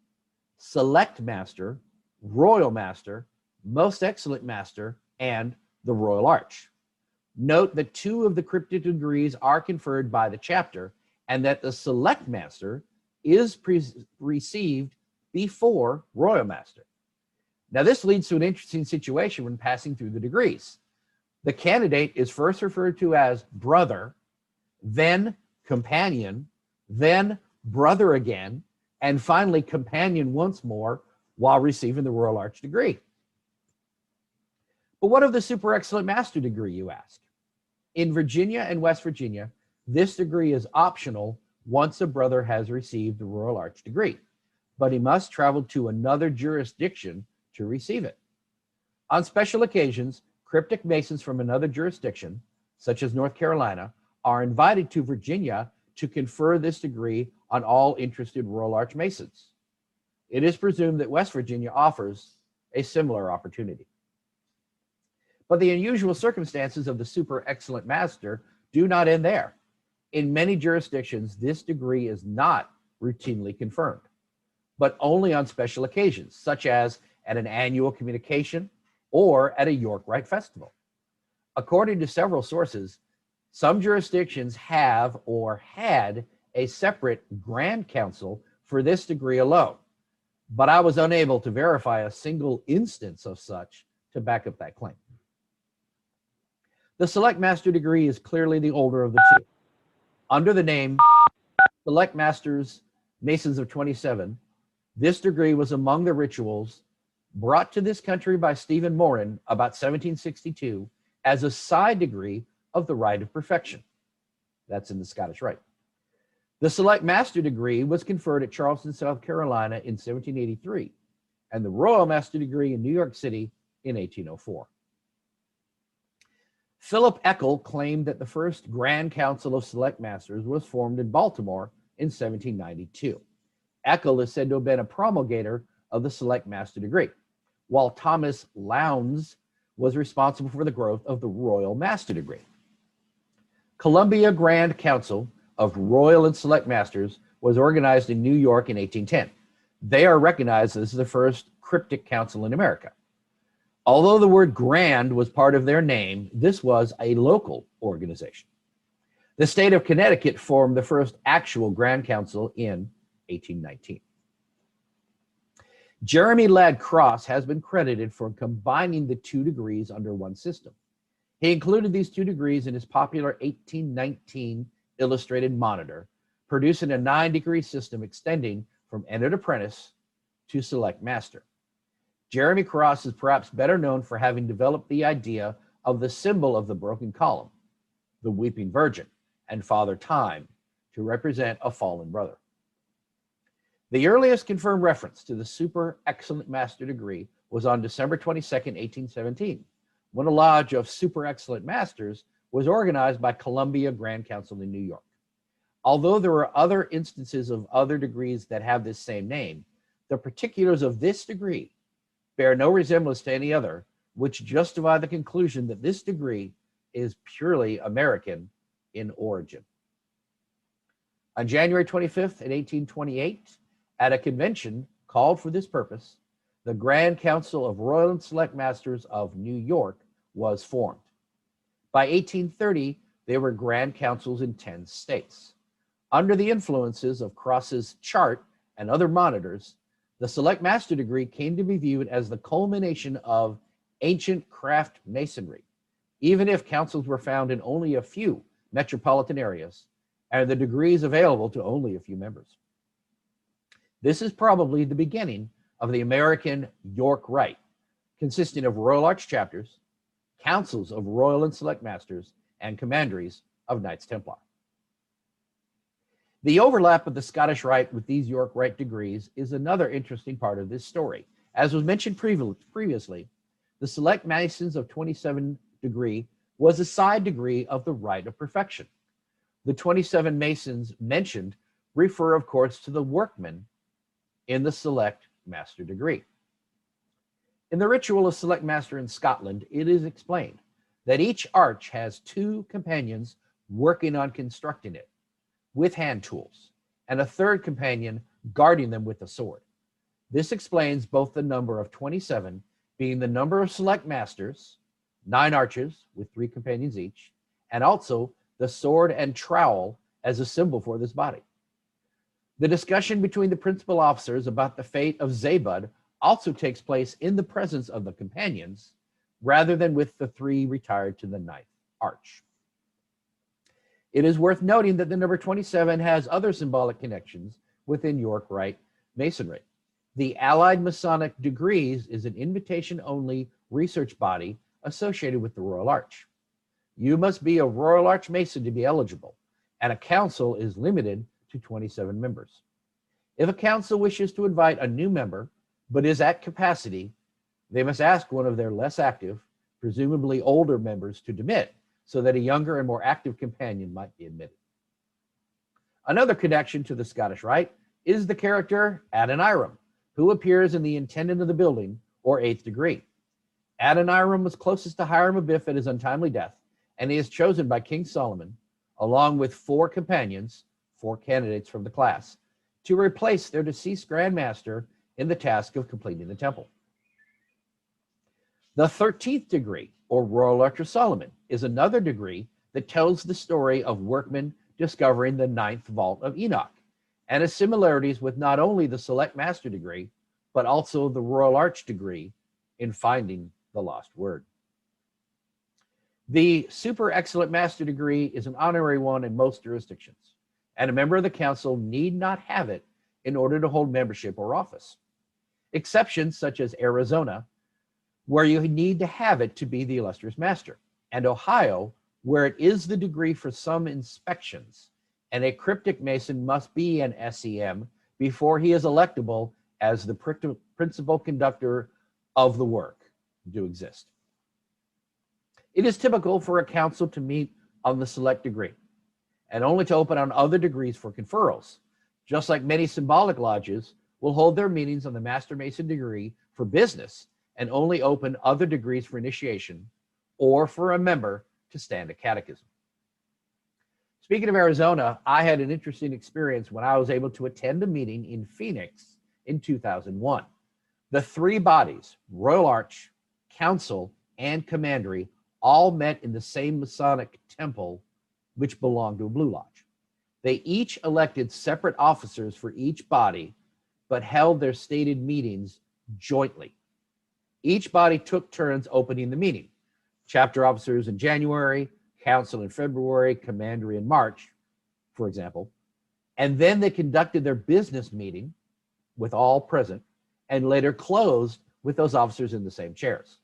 Select Master, Royal Master, Most Excellent Master, and the Royal Arch. Note that 2 of the Cryptic Degrees are conferred by the chapter and that the Select Master is received before Royal Master. Now, this leads to an interesting situation when passing through the degrees. The candidate is first referred to as brother, then companion, then brother again, and finally companion once more while receiving the Royal Arch degree. But what of the Super Excellent Master degree, you ask? In Virginia and West Virginia, this degree is optional once a brother has received the Royal Arch degree, but he must travel to another jurisdiction to receive it. On special occasions, Cryptic Masons from another jurisdiction, such as North Carolina, are invited to Virginia to confer this degree on all interested Royal Arch Masons. It is presumed that West Virginia offers a similar opportunity. But the unusual circumstances of the Super Excellent Master do not end there. In many jurisdictions, this degree is not routinely confirmed, but only on special occasions, such as at an annual communication or at a York Rite Festival. According to several sources, some jurisdictions have or had a separate Grand Council for this degree alone, but I was unable to verify a single instance of such to back up that claim. The Select Master degree is clearly the older of the two. Under the name Select Masters Masons of 27, this degree was among the rituals brought to this country by Stephen Morin about 1762 as a side degree of the Rite of Perfection. That's in the Scottish Rite. The Select Master degree was conferred at Charleston, South Carolina in 1783, and the Royal Master degree in New York City in 1804. Philip Eckel claimed that the first Grand Council of Select Masters was formed in Baltimore in 1792. Eckel is said to have been a promulgator of the Select Master degree, while Thomas Lowndes was responsible for the growth of the Royal Master degree. Columbia Grand Council of Royal and Select Masters was organized in New York in 1810. They are recognized as the first cryptic council in America. Although the word grand was part of their name, this was a local organization. The state of Connecticut formed the first actual Grand Council in 1819. Jeremy Ladd Cross has been credited for combining the two degrees under one system. He included these two degrees in his popular 1819 illustrated monitor, producing a 9-degree system extending from entered apprentice to select master. Jeremy Cross is perhaps better known for having developed the idea of the symbol of the broken column, the weeping virgin, and Father Time, to represent a fallen brother. The earliest confirmed reference to the super excellent master degree was on December 22nd, 1817, when a lodge of super excellent masters was organized by Columbia Grand Council in New York. Although there are other instances of other degrees that have this same name, the particulars of this degree bear no resemblance to any other, which justify the conclusion that this degree is purely American in origin. On January 25th, 1828, at a convention called for this purpose, the Grand Council of Royal and Select Masters of New York was formed. By 1830, there were Grand Councils in 10 states. Under the influences of Cross's chart and other monitors, the Select Master degree came to be viewed as the culmination of ancient craft masonry, even if councils were found in only a few metropolitan areas and the degrees available to only a few members. This is probably the beginning of the American York Rite, consisting of Royal Arch chapters, councils of Royal and Select Masters, and commanderies of Knights Templar. The overlap of the Scottish Rite with these York Rite degrees is another interesting part of this story. As was mentioned previously, the Select Masons of 27 degree was a side degree of the Rite of Perfection. The 27 Masons mentioned refer, of course, to the workmen in the Select Master degree. In the ritual of Select Master in Scotland, it is explained that each arch has 2 companions working on constructing it with hand tools, and a third companion guarding them with a sword. This explains both the number of 27 being the number of Select Masters, 9 arches with 3 companions each, and also the sword and trowel as a symbol for this body. The discussion between the principal officers about the fate of Zabud also takes place in the presence of the companions, rather than with the 3 retired to the 9th arch. It is worth noting that the number 27 has other symbolic connections within York Rite Masonry. The Allied Masonic Degrees is an invitation-only research body associated with the Royal Arch. You must be a Royal Arch Mason to be eligible, and a council is limited to 27 members. If a council wishes to invite a new member, but is at capacity, they must ask one of their less active, presumably older members to demit, so that a younger and more active companion might be admitted. Another connection to the Scottish Rite is the character Adoniram, who appears in the Intendant of the Building, or 8th degree. Adoniram was closest to Hiram Abiff at his untimely death, and he is chosen by King Solomon, along with 4 companions, 4 candidates from the class, to replace their deceased Grand Master in the task of completing the temple. The 13th degree, or Royal Arch of Solomon, is another degree that tells the story of workmen discovering the 9th vault of Enoch, and has similarities with not only the Select Master degree, but also the Royal Arch degree in finding the lost word. The Super Excellent Master degree is an honorary one in most jurisdictions, and a member of the council need not have it in order to hold membership or office. Exceptions such as Arizona, where you need to have it to be the illustrious master, and Ohio, where it is the degree for some inspections, and a cryptic mason must be an SEM before he is electable as the principal conductor of the work, do exist. It is typical for a council to meet on the select degree and only to open on other degrees for conferrals, just like many symbolic lodges will hold their meetings on the Master Mason degree for business and only open other degrees for initiation or for a member to stand a catechism. Speaking of Arizona, I had an interesting experience when I was able to attend a meeting in Phoenix in 2001. The three bodies, Royal Arch, Council, and Commandery, all met in the same Masonic temple, which belonged to a Blue Lodge. They each elected separate officers for each body, but held their stated meetings jointly. Each body took turns opening the meeting. Chapter officers in January, Council in February, Commandery in March, for example. And then they conducted their business meeting with all present and later closed with those officers in the same chairs.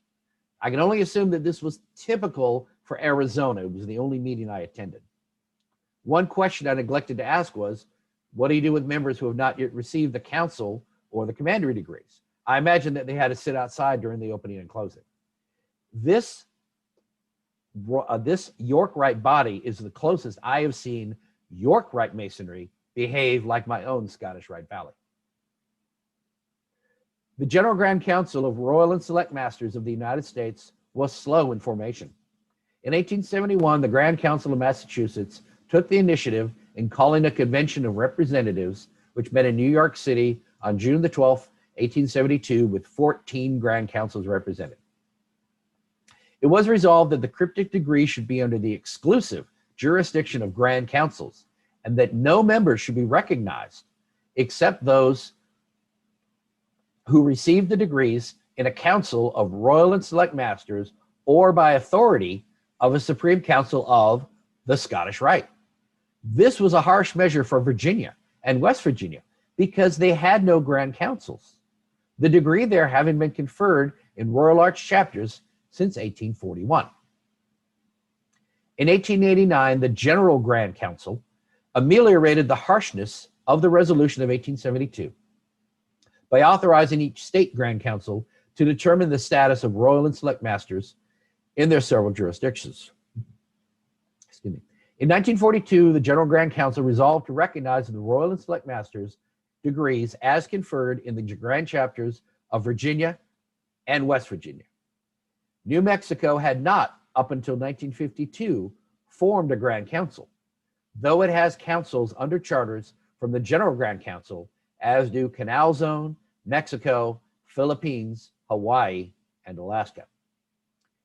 I can only assume that this was typical for Arizona. It was the only meeting I attended. One question I neglected to ask was, what do you do with members who have not yet received the council or the commandery degrees? I imagine that they had to sit outside during the opening and closing. This York Rite body is the closest I have seen York Rite Masonry behave like my own Scottish Rite Valley. The General Grand Council of Royal and Select Masters of the United States was slow in formation. In 1871, the Grand Council of Massachusetts took the initiative in calling a convention of representatives, which met in New York City on June the 12th, 1872, with 14 Grand Councils represented. It was resolved that the Cryptic Degrees should be under the exclusive jurisdiction of Grand Councils, and that no members should be recognized except those who received the degrees in a council of Royal and Select Masters or by authority of a Supreme Council of the Scottish Rite. This was a harsh measure for Virginia and West Virginia because they had no Grand Councils, the degree there having been conferred in Royal Arch chapters since 1841. In 1889, the General Grand Council ameliorated the harshness of the resolution of 1872 by authorizing each state Grand Council to determine the status of Royal and Select Masters in their several jurisdictions. Excuse me. In 1942, the General Grand Council resolved to recognize the Royal and Select Masters degrees as conferred in the Grand Chapters of Virginia and West Virginia. New Mexico had not, up until 1952, formed a Grand Council, though it has councils under charters from the General Grand Council, as do Canal Zone, Mexico, Philippines, Hawaii, and Alaska.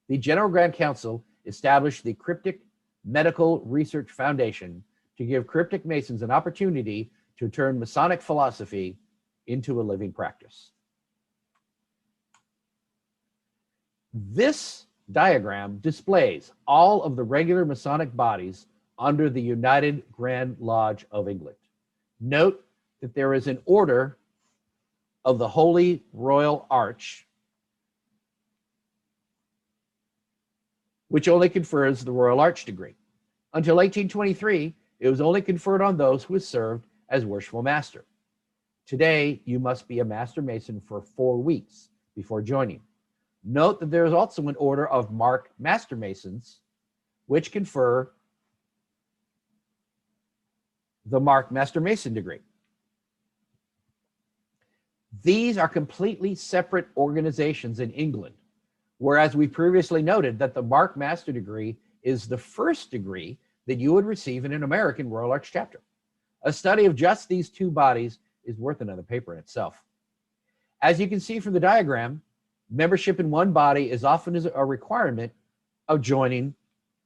The General Grand Council established the Cryptic Medical Research Foundation to give cryptic Masons an opportunity to turn Masonic philosophy into a living practice. This diagram displays all of the regular Masonic bodies under the United Grand Lodge of England. Note that there is an order of the Holy Royal Arch, which only confers the Royal Arch degree. Until 1823, it was only conferred on those who had served as Worshipful Master. Today, you must be a Master Mason for 4 weeks before joining. Note that there is also an order of Mark Master Masons, which confer the Mark Master Mason degree. These are completely separate organizations in England, whereas we previously noted that the Mark Master degree is the first degree that you would receive in an American Royal Arch chapter. A study of just these two bodies is worth another paper in itself. As you can see from the diagram, membership in one body is often a requirement of joining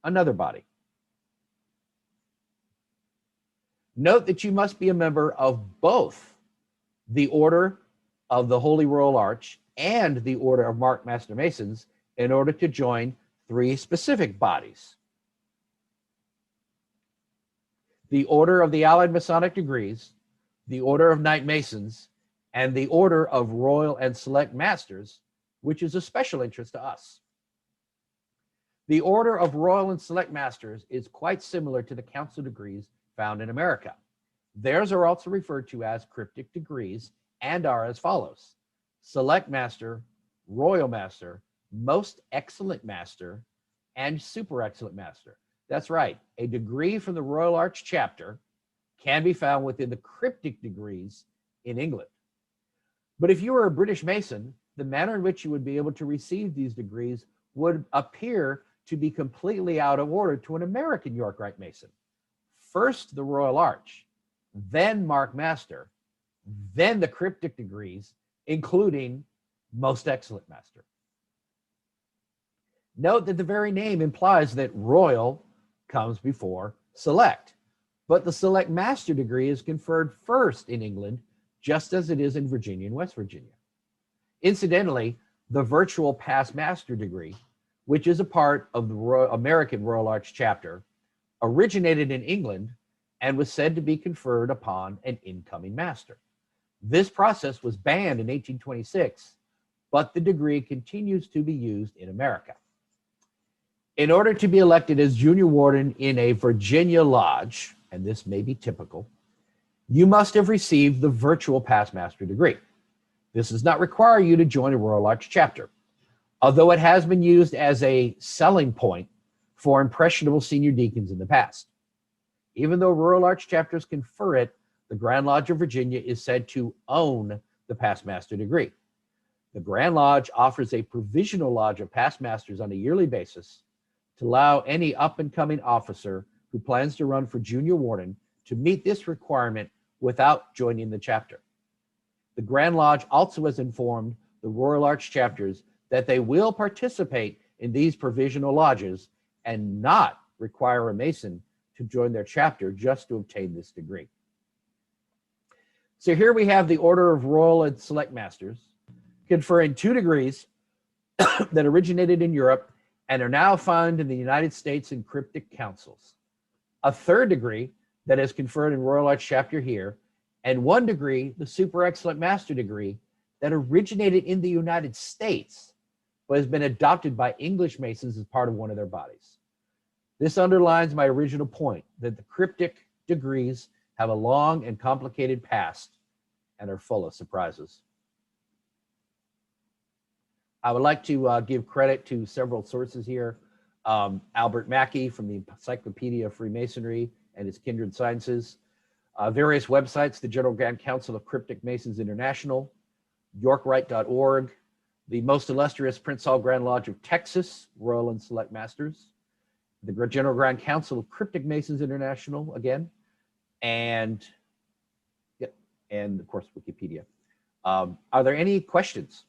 another body. Note that you must be a member of both the Order of the Holy Royal Arch and the Order of Mark Master Masons in order to join 3 specific bodies: the Order of the Allied Masonic Degrees, the Order of Knight Masons, and the Order of Royal and Select Masters, which is a special interest to us. The Order of Royal and Select Masters is quite similar to the council degrees found in America. Theirs are also referred to as Cryptic Degrees and are as follows: Select Master, Royal Master, Most Excellent Master, and super excellent master. That's right. A degree from the Royal Arch chapter can be found within the Cryptic Degrees in England. But if you were a British Mason, the manner in which you would be able to receive these degrees would appear to be completely out of order to an American York Rite Mason. First the Royal Arch, then Mark Master, then the Cryptic Degrees, including Most Excellent Master. Note that the very name implies that Royal comes before Select, but the Select Master degree is conferred first in England, just as it is in Virginia and West Virginia. Incidentally, the virtual Past Master degree, which is a part of the American Royal Arch chapter, originated in England and was said to be conferred upon an incoming master. This process was banned in 1826, but the degree continues to be used in America. In order to be elected as junior warden in a Virginia lodge, and this may be typical, you must have received the virtual Past Master degree. This does not require you to join a Royal Arch chapter, although it has been used as a selling point for impressionable senior deacons in the past. Even though Royal Arch chapters confer it, the Grand Lodge of Virginia is said to own the Past Master degree. The Grand Lodge offers a provisional lodge of Past Masters on a yearly basis to allow any up-and-coming officer who plans to run for junior warden to meet this requirement without joining the chapter. The Grand Lodge also has informed the Royal Arch chapters that they will participate in these provisional lodges and not require a Mason to join their chapter just to obtain this degree. So here we have the Order of Royal and Select Masters conferring 2 degrees that originated in Europe and are now found in the United States in cryptic councils. A 3rd degree that is conferred in Royal Arch chapter here, and 1 degree, the Super Excellent Master degree, that originated in the United States, but has been adopted by English Masons as part of one of their bodies. This underlines my original point that the Cryptic Degrees have a long and complicated past and are full of surprises. I would like to give credit to several sources here. Albert Mackey from the Encyclopedia of Freemasonry and its Kindred Sciences. Various websites, the General Grand Council of Cryptic Masons International, yorkrite.org, the most illustrious Prince Hall Grand Lodge of Texas, Royal and Select Masters, the General Grand Council of Cryptic Masons International, again, and of course, Wikipedia. Are there any questions?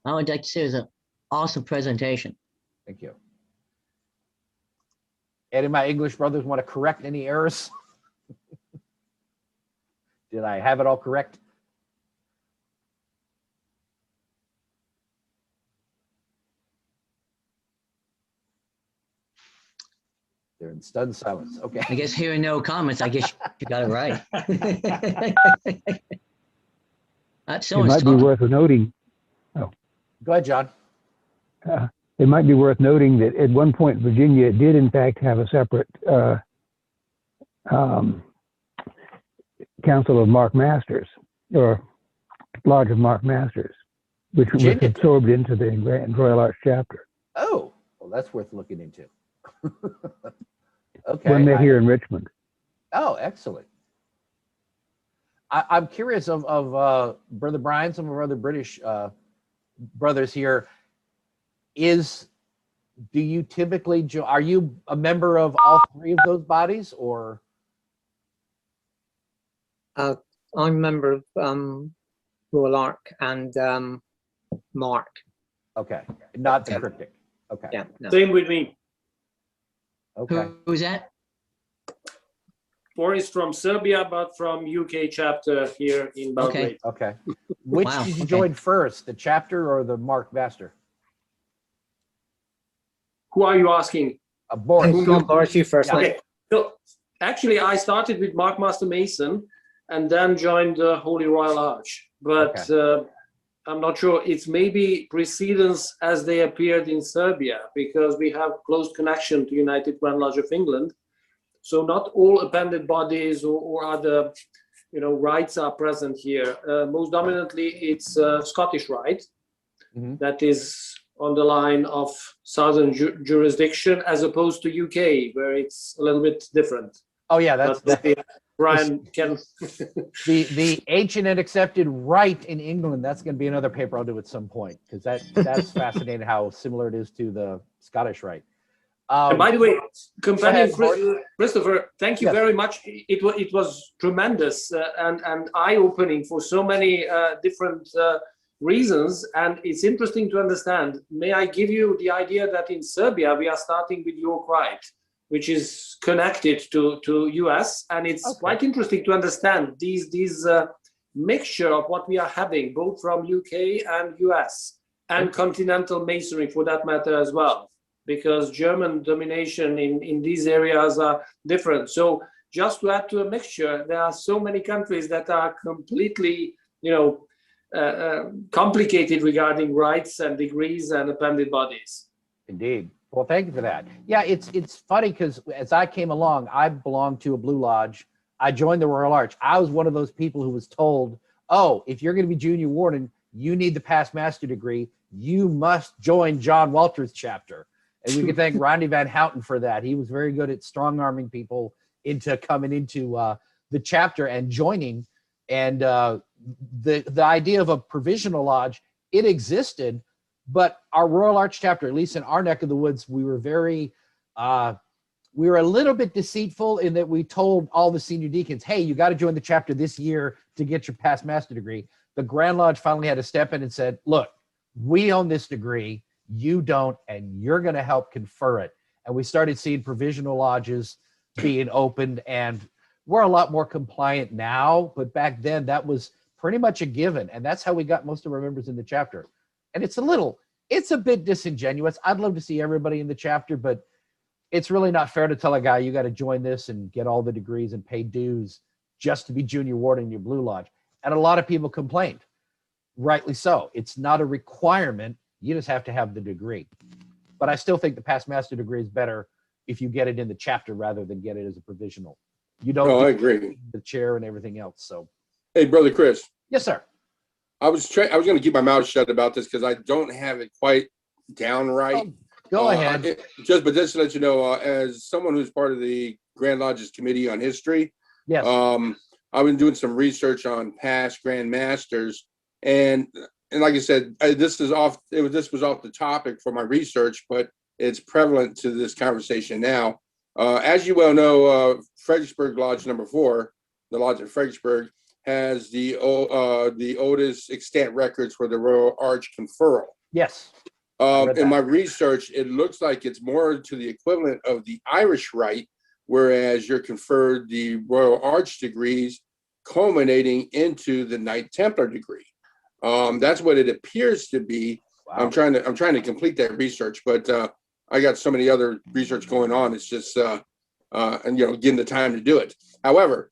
I would like to say it was an awesome presentation. Thank you. Any of my English brothers want to correct any errors? Did I have it all correct? They're in stunned silence. Okay. I guess hearing no comments, I guess you got it right. It might be worth noting. Oh. Go ahead, John. It might be worth noting that at one point, Virginia did in fact have a separate Council of Mark Masters, or Lodge of Mark Masters, which was absorbed into the Grand Royal Arch chapter. Oh, well, that's worth looking into. Okay. When they're here in Richmond. Oh, excellent. I'm curious of Brother Brian, some of our other British brothers here. Do you typically, are you a member of all 3 of those bodies, or? I'm a member of Royal Arch and Mark. Okay, not the Cryptic. Okay. Yeah. No. Same with me. Okay. Who's that? Boris from Serbia, but from UK chapter here in Belgrade. Okay. Which did you join first, the chapter or the Mark Master? Who are you asking? Boris. Boris, you first. Yeah. Okay. So actually, I started with Mark Master Mason and then joined the Holy Royal Arch. But I'm not sure. It's maybe precedence as they appeared in Serbia, because we have close connection to United Grand Lodge of England. So not all appended bodies or other rites are present here. Most dominantly, it's Scottish rite that is on the line of southern jurisdiction, as opposed to UK, where it's a little bit different. Oh yeah, that's Brian can. the ancient and accepted rite in England. That's going to be another paper I'll do at some point, because that's fascinating how similar it is to the Scottish rite. And by the way, companion ahead, Christopher, thank you very much. It was tremendous and eye-opening for so many different reasons, and it's interesting to understand. May I give you the idea that in Serbia we are starting with York Rite, which is connected to US, and it's quite interesting to understand these mixture of what we are having, both from UK and US, and continental masonry for that matter as well, because German domination in these areas are different. So just to add to a mixture, there are so many countries that are completely, complicated regarding rights and degrees and appended bodies. Indeed. Well, thank you for that. Yeah, it's funny because as I came along, I belonged to a Blue Lodge. I joined the Royal Arch. I was one of those people who was told, oh, if you're going to be junior warden, you need the past master degree. You must join John Walter's chapter. And we can thank Rodney Van Houten for that. He was very good at strong-arming people into coming into the chapter and joining. And the idea of a provisional lodge, it existed, but our Royal Arch chapter, at least in our neck of the woods, we were a little bit deceitful in that we told all the senior deacons, hey, you got to join the chapter this year to get your past master degree. The Grand Lodge finally had to step in and said, look, we own this degree. You don't, and you're going to help confer it. And we started seeing provisional lodges being opened, and we're a lot more compliant now, but back then that was pretty much a given. And that's how we got most of our members in the chapter. And it's a bit disingenuous. I'd love to see everybody in the chapter, but it's really not fair to tell a guy, you got to join this and get all the degrees and pay dues just to be junior warden in your Blue Lodge. And a lot of people complained, rightly so. It's not a requirement. You just have to have the degree. But I still think the past master degree is better if you get it in the chapter rather than get it as a provisional. You don't. Oh, I agree. The chair and everything else. So. Hey, brother Chris. Yes, sir. I was going to keep my mouth shut about this because I don't have it quite down right. Oh, go ahead. Just to let you know, as someone who's part of the Grand Lodge's Committee on History, yes, I've been doing some research on past Grand Masters, and like I said, this was off the topic for my research, but it's prevalent to this conversation now. As you well know, Fredericksburg Lodge number 4, the Lodge at Fredericksburg, has the oldest extant records for the Royal Arch conferral. Yes. In my research, it looks like it's more to the equivalent of the Irish Rite, whereas you're conferred the Royal Arch degrees culminating into the Knight Templar degree. That's what it appears to be. Wow. I'm trying to complete that research, but I got so many other research going on. It's just and getting the time to do it. However,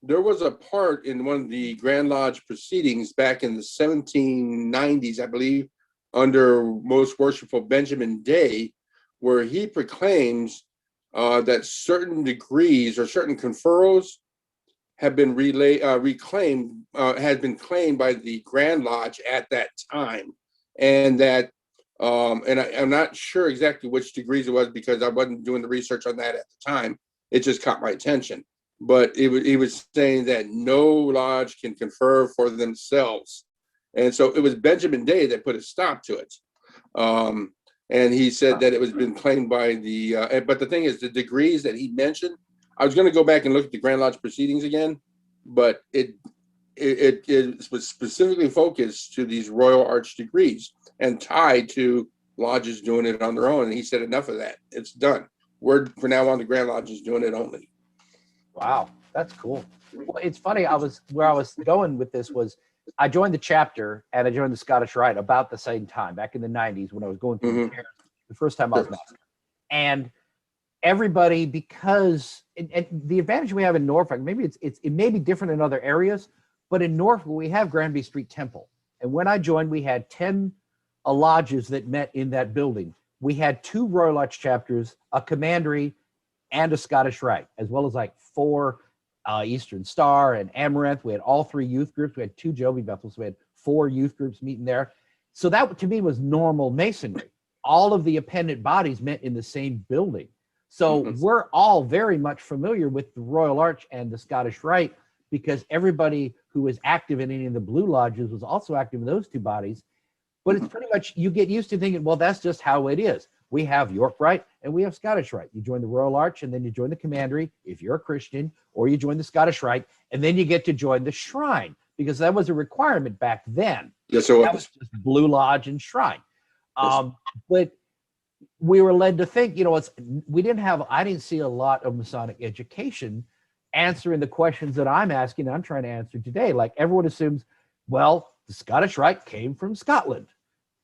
there was a part in one of the Grand Lodge proceedings back in the 1790s, I believe, under Most Worshipful Benjamin Day, where he proclaims that certain degrees or certain conferrals have been reclaimed, had been claimed by the Grand Lodge at that time, and that I'm not sure exactly which degrees it was because I wasn't doing the research on that at the time. It just caught my attention. But he was saying that no lodge can confer for themselves. And so it was Benjamin Day that put a stop to it. And he said that it was been claimed by the, but the thing is, the degrees that he mentioned, I was going to go back and look at the Grand Lodge proceedings again, but it was specifically focused to these Royal Arch degrees and tied to lodges doing it on their own. And he said, enough of that. It's done. We're, for now on, the Grand Lodge is doing it only. Wow, that's cool. Well, it's funny. Where I was going with this was I joined the chapter and I joined the Scottish Rite about the same time, back in the 90s when I was going through the first time I was master. And everybody, because and the advantage we have in Norfolk, maybe it may be different in other areas, but in Norfolk we have Granby Street Temple. And when I joined, we had 10 lodges that met in that building. We had 2 Royal Arch chapters, a commandery, and a Scottish Rite, as well as like 4 Eastern Star and Amaranth. We had all 3 youth groups. We had 2 Jovi Bethels. We had 4 youth groups meeting there. So that to me was normal Masonry. All of the appendant bodies met in the same building. So we're all very much familiar with the Royal Arch and the Scottish Rite, because everybody who was active in any of the Blue Lodges was also active in those 2 bodies. But it's pretty much, you get used to thinking, well, that's just how it is. We have York Rite and we have Scottish Rite. You join the Royal Arch and then you join the Commandery if you're a Christian, or you join the Scottish Rite, and then you get to join the Shrine, because that was a requirement back then. Yes, it was. That was just Blue Lodge and Shrine. But we were led to think, you know, I didn't see a lot of Masonic education answering the questions that I'm asking, I'm trying to answer today. Like, everyone assumes, well, the Scottish Rite came from Scotland.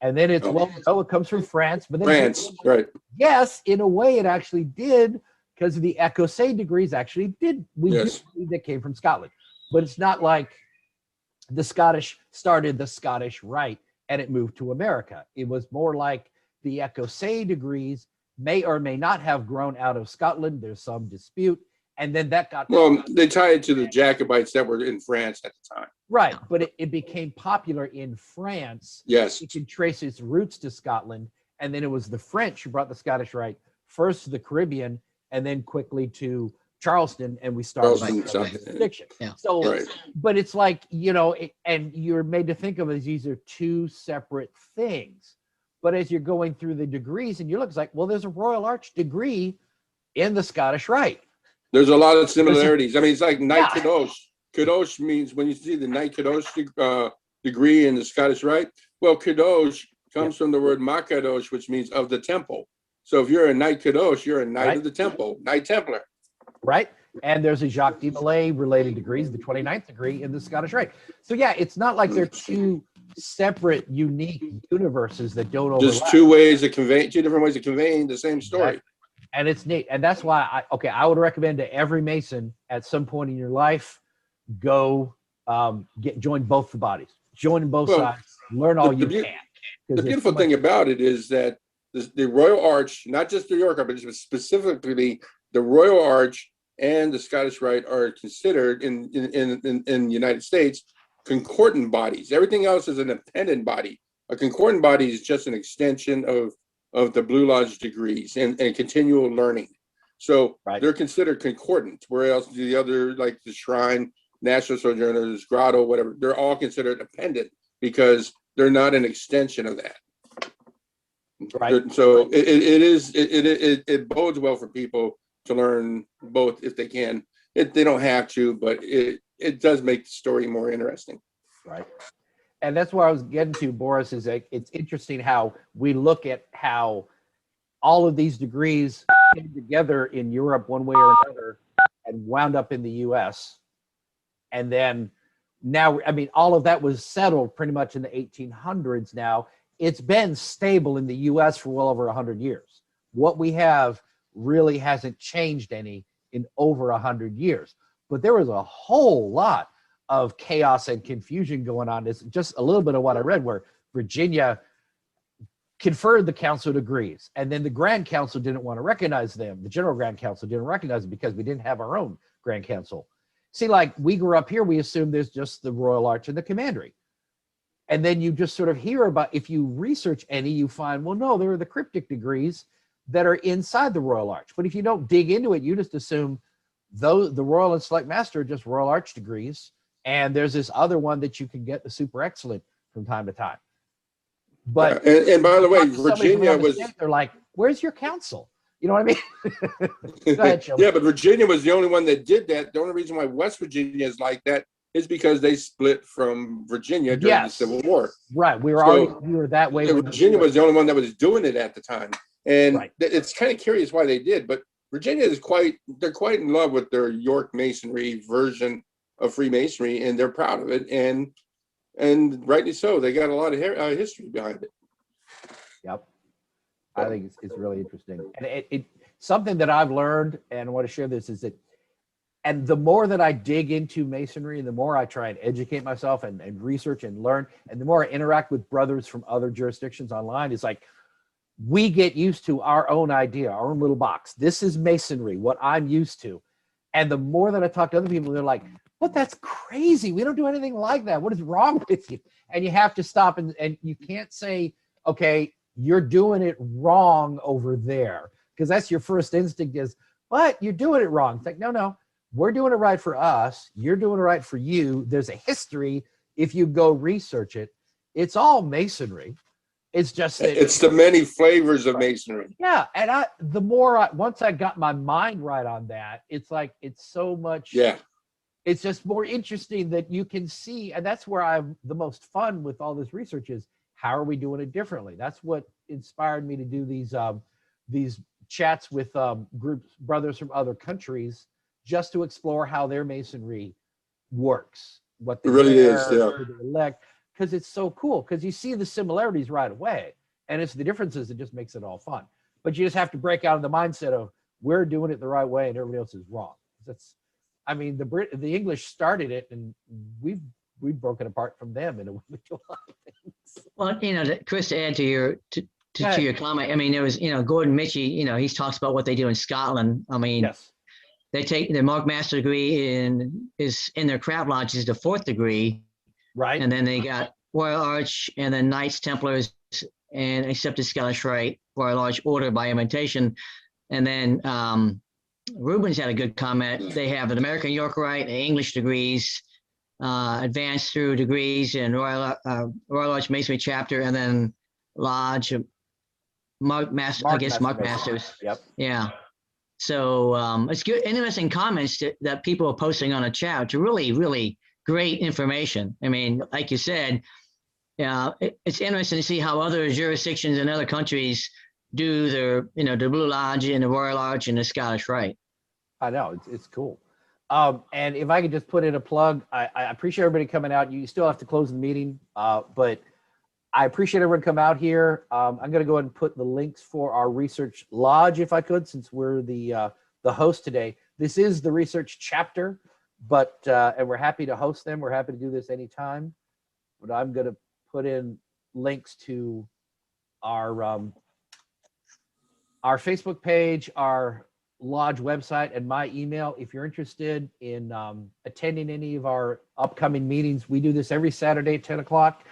And then it's, it comes from France. But then France, right. Yes, in a way it actually did, because the Ecossay degrees actually did. We do believe that came from Scotland. But it's not like the Scottish started the Scottish Rite and it moved to America. It was more like the Ecossay degrees may or may not have grown out of Scotland. There's some dispute. And then that got... Well, they tie it to the Jacobites that were in France at the time. Right, but it became popular in France. Yes. It can trace its roots to Scotland. And then it was the French who brought the Scottish Rite first to the Caribbean and then quickly to Charleston, and we started jurisdiction. Yeah. So, Right. but it's like, you know, and you're made to think of it as these are 2 separate things. But as you're going through the degrees and you look, it's like, well, there's a Royal Arch degree in the Scottish Rite. There's a lot of similarities. I mean, it's like Knight Kadosh. Kadosh means, when you see the Knight Kadosh degree in the Scottish Rite, well, Kadosh comes from the word Makadosh, which means of the temple. So if you're a Knight Kadosh, you're a Knight of the Temple, Knight Templar. Right. And there's a Jacques de Molay related degrees, the 29th degree in the Scottish Rite. So yeah, it's not like they're 2 separate, unique universes that don't overlap. Just 2 ways of conveying, 2 different ways of conveying the same story. Exactly. And it's neat. And that's why I would recommend to every Mason at some point in your life, go join both the bodies, join both sides, learn all you can. The beautiful thing about it is that the Royal Arch, not just the York Arch, but specifically the Royal Arch and the Scottish Rite are considered in the United States concordant bodies. Everything else is an appendant body. A concordant body is just an extension of the Blue Lodge degrees and continual learning. So they're considered concordant, whereas the other, like the Shrine, National Sojourners, Grotto, whatever, they're all considered appendant because they're not an extension of that. Right. So it bodes well for people to learn both if they can. They don't have to, but it does make the story more interesting. Right. And that's where I was getting to, Boris, is like, it's interesting how we look at how all of these degrees came together in Europe one way or another and wound up in the US. And then now, I mean, all of that was settled pretty much in the 1800s now. It's been stable in the US for well over 100 years. What we have really hasn't changed any in over 100 years. But there was a whole lot of chaos and confusion going on. It's just a little bit of what I read, where Virginia conferred the Council degrees, and then the Grand Council didn't want to recognize them. The General Grand Council didn't recognize them because we didn't have our own Grand Council. See, like, we grew up here, we assumed there's just the Royal Arch and the Commandery. And then you just sort of hear about, if you research any, you find, well, no, there are the Cryptic Degrees that are inside the Royal Arch. But if you don't dig into it, you just assume the Royal and Select Master are just Royal Arch degrees. And there's this other one that you can get, the Super Excellent, from time to time. But and by the way, Virginia was, they're like, where's your council? You know what I mean? Go ahead, yeah, but Virginia was the only one that did that. The only reason why West Virginia is like that is because they split from Virginia during the Civil War. Right. We were that way. Virginia was the only one that was doing it at the time. And it's kind of curious why they did, but Virginia is they're quite in love with their York Masonry version of Freemasonry, and they're proud of it. And rightly so. They got a lot of history behind it. Yep. I think it's really interesting. And it something that I've learned, and I want to share this, is that, and the more that I dig into Masonry, the more I try and educate myself and research and learn, and the more I interact with brothers from other jurisdictions online, it's like, we get used to our own idea, our own little box. This is Masonry, what I'm used to. And the more that I talk to other people, they're like, "What? That's crazy. We don't do anything like that. What is wrong with you?" And you have to stop and you can't say, "Okay, you're doing it wrong over there," because that's your first instinct is, "But you're doing it wrong." It's like, no, we're doing it right for us. You're doing it right for you. There's a history. If you go research it, it's all masonry. It's just that It's the many flavors of masonry. yeah, and once I got my mind right on that, it's like it's so much. Yeah. It's just more interesting that you can see, and that's where I'm the most fun with all this research is how are we doing it differently? That's what inspired me to do these chats with groups, brothers from other countries, just to explore how their masonry works, what they It really wear, is, yeah. who they elect, because it's so cool. Because you see the similarities right away, and it's the differences that just makes it all fun. But you just have to break out of the mindset of we're doing it the right way and everybody else is wrong. That's, I mean, the English started it, and we've broken apart from them in a lot of things. Well, Chris, to add to your to your comment, I mean, there was, Gordon Mitchie, he talks about what they do in Scotland. I mean, yes. They take their Mark Master degree is in their craft lodge is the 4th degree. Right. And then they got Royal Arch and then Knights, Templars, and accepted Scottish Rite, Royal Arch Order by imitation. And then Rubens had a good comment. They have an American York Rite, English degrees, advanced through degrees in Royal Arch Masonry chapter, and then Lodge, Mark Masters. Yep. Yeah. So it's good, interesting comments that people are posting on a chat, which are really, really great information. I mean, like you said, it's interesting to see how other jurisdictions in other countries do their, the Blue Lodge and the Royal Arch and the Scottish Rite. I know, it's cool. And if I could just put in a plug, I appreciate everybody coming out. You still have to close the meeting, but I appreciate everyone come out here. I'm going to go ahead and put the links for our research lodge, if I could, since we're the host today. This is the research chapter, but and we're happy to host them. We're happy to do this anytime. But I'm going to put in links to our Facebook page, our lodge website, and my email. If you're interested in attending any of our upcoming meetings, we do this every Saturday at 10 o'clock.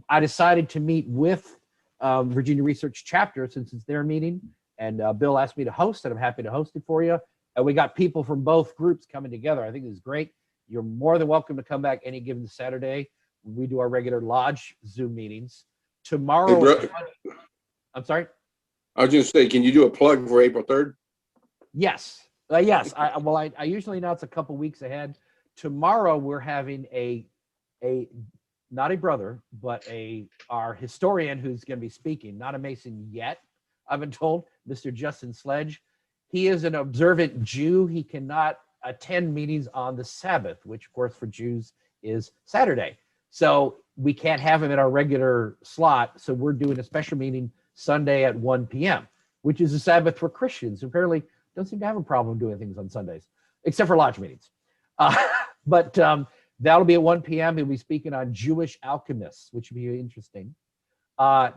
I decided to meet with Virginia Research Chapter since it's their meeting, and Bill asked me to host, and I'm happy to host it for you. And we got people from both groups coming together. I think this is great. You're more than welcome to come back any given Saturday. We do our regular lodge Zoom meetings. Tomorrow, I'm sorry? I was just saying, can you do a plug for April 3rd? Yes. Yes. I usually announce a couple weeks ahead. Tomorrow, we're having a not a brother, but our historian who's going to be speaking, not a Mason yet, I've been told, Mr. Justin Sledge. He is an observant Jew. He cannot attend meetings on the Sabbath, which of course for Jews is Saturday. So we can't have him in our regular slot. So we're doing a special meeting Sunday at 1 p.m., which is a Sabbath for Christians who apparently don't seem to have a problem doing things on Sundays, except for lodge meetings. But that'll be at 1 p.m. He'll be speaking on Jewish alchemists, which will be interesting.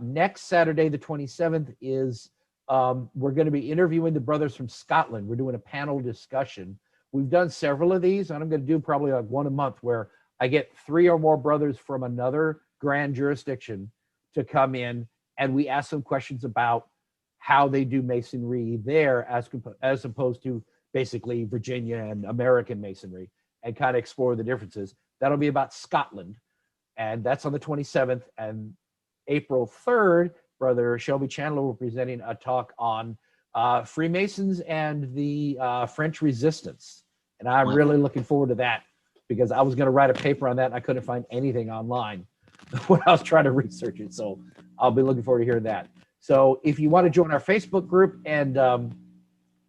Next Saturday, the 27th, is we're going to be interviewing the brothers from Scotland. We're doing a panel discussion. We've done several of these, and I'm going to do probably like one a month where I get 3 or more brothers from another grand jurisdiction to come in, and we ask them questions about how they do masonry there as opposed to basically Virginia and American masonry, and kind of explore the differences. That'll be about Scotland, and that's on the 27th. And April 3rd, Brother Shelby Chandler will be presenting a talk on Freemasons and the French Resistance. And I'm really looking forward to that, because I was going to write a paper on that and I couldn't find anything online when I was trying to research it. So I'll be looking forward to hearing that. So if you want to join our Facebook group and